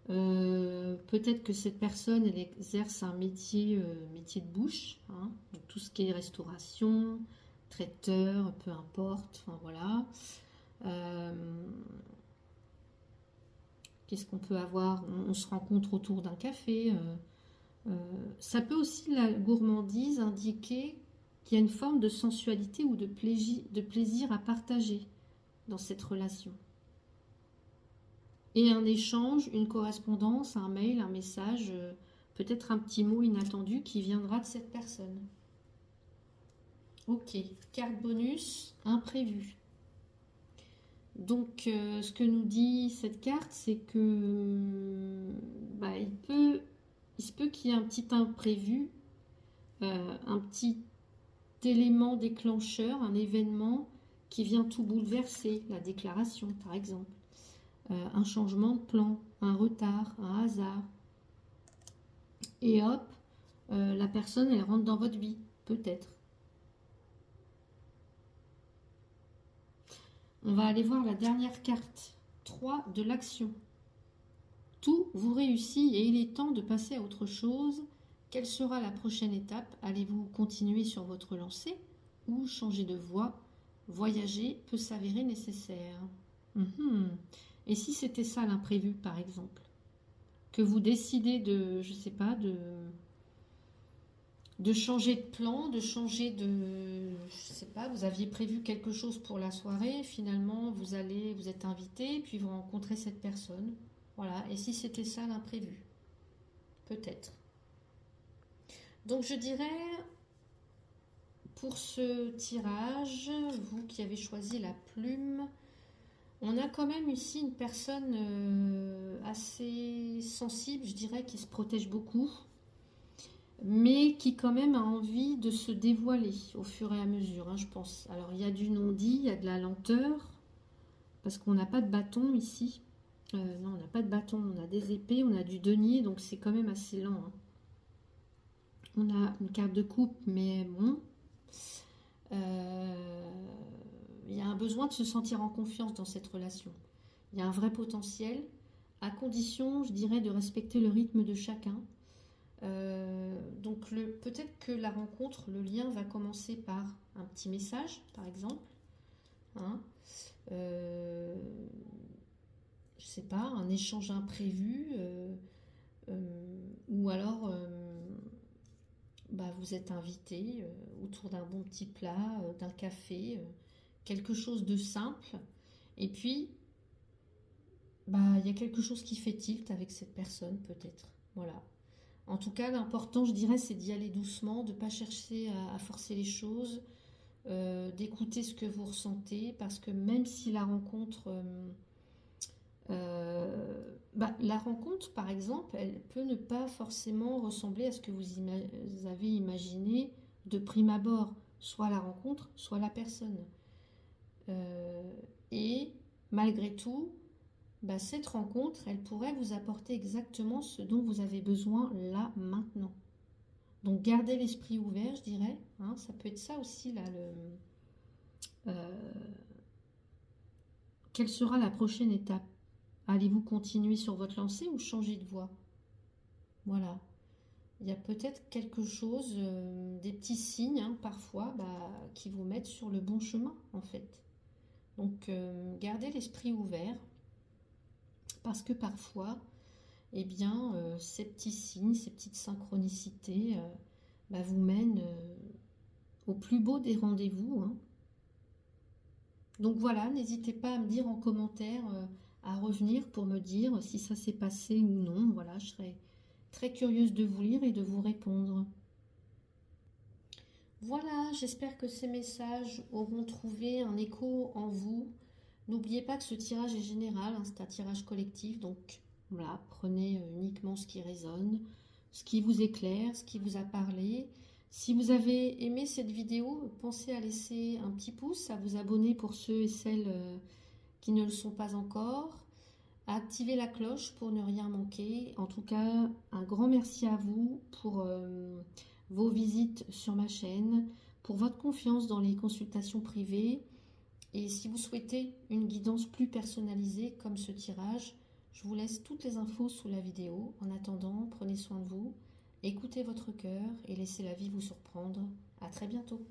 Peut-être que cette personne, elle exerce un métier, métier de bouche, hein, donc tout ce qui est restauration, traiteur, peu importe, enfin voilà. Qu'est-ce qu'on peut avoir? On se rencontre autour d'un café. Ça peut aussi, la gourmandise, indiquer qu'il y a une forme de sensualité ou de plaisir à partager dans cette relation. Et un échange, une correspondance, un mail, un message, peut-être un petit mot inattendu qui viendra de cette personne. Ok, carte bonus, imprévu. Donc, ce que nous dit cette carte, c'est que bah, il se peut qu'il y ait un petit imprévu, un petit élément déclencheur, un événement qui vient tout bouleverser, la déclaration par exemple. Un changement de plan, un retard, un hasard. Et hop, la personne, elle rentre dans votre vie, peut-être. On va aller voir la dernière carte, 3 de l'action. Tout vous réussit et il est temps de passer à autre chose. Quelle sera la prochaine étape? Allez-vous continuer sur votre lancée ou changer de voie? Voyager peut s'avérer nécessaire. Et si c'était ça l'imprévu, par exemple, que vous décidez de, je sais pas, de changer de plan, de changer de, je sais pas, vous aviez prévu quelque chose pour la soirée, finalement vous êtes invité, puis vous rencontrez cette personne, voilà. Et si c'était ça l'imprévu, peut-être. Donc je dirais, pour ce tirage, vous qui avez choisi la plume, on a quand même ici une personne assez sensible, je dirais, qui se protège beaucoup, mais qui quand même a envie de se dévoiler au fur et à mesure, hein, je pense. Alors, il y a du non-dit, il y a de la lenteur, parce qu'on n'a pas de bâton ici. Non, on n'a pas de bâton, on a des épées, on a du denier, donc c'est quand même assez lent, hein. On a une carte de coupe, mais bon. Il y a un besoin de se sentir en confiance dans cette relation. Il y a un vrai potentiel, à condition, je dirais, de respecter le rythme de chacun. Donc peut-être que la rencontre, le lien va commencer par un petit message, par exemple. Hein. Je sais pas, un échange imprévu. Ou alors vous êtes invité autour d'un bon petit plat, d'un café, quelque chose de simple. Et puis, il y a quelque chose qui fait tilt avec cette personne, peut-être. Voilà. En tout cas, l'important, je dirais, c'est d'y aller doucement, de ne pas chercher à forcer les choses, d'écouter ce que vous ressentez, parce que même si la rencontre, la rencontre, par exemple, elle peut ne pas forcément ressembler à ce que vous avez imaginé de prime abord, soit la rencontre, soit la personne. Et malgré tout, cette rencontre, elle pourrait vous apporter exactement ce dont vous avez besoin là, maintenant. Donc gardez l'esprit ouvert, je dirais. Hein, ça peut être ça aussi, là, quelle sera la prochaine étape? Allez-vous continuer sur votre lancée ou changer de voie? Voilà. Il y a peut-être quelque chose, des petits signes, hein, parfois, qui vous mettent sur le bon chemin, en fait. Donc gardez l'esprit ouvert, parce que parfois, eh bien, ces petits signes, ces petites synchronicités vous mènent au plus beau des rendez-vous, hein. Donc voilà, n'hésitez pas à me dire en commentaire, à revenir pour me dire si ça s'est passé ou non. Voilà, je serais très curieuse de vous lire et de vous répondre. Voilà, j'espère que ces messages auront trouvé un écho en vous. N'oubliez pas que ce tirage est général, hein, c'est un tirage collectif, donc voilà, prenez uniquement ce qui résonne, ce qui vous éclaire, ce qui vous a parlé. Si vous avez aimé cette vidéo, pensez à laisser un petit pouce, à vous abonner pour ceux et celles qui ne le sont pas encore, à activer la cloche pour ne rien manquer. En tout cas, un grand merci à vous pour vos visites sur ma chaîne, pour votre confiance dans les consultations privées. Et si vous souhaitez une guidance plus personnalisée comme ce tirage, je vous laisse toutes les infos sous la vidéo. En attendant, prenez soin de vous, écoutez votre cœur et laissez la vie vous surprendre. À très bientôt.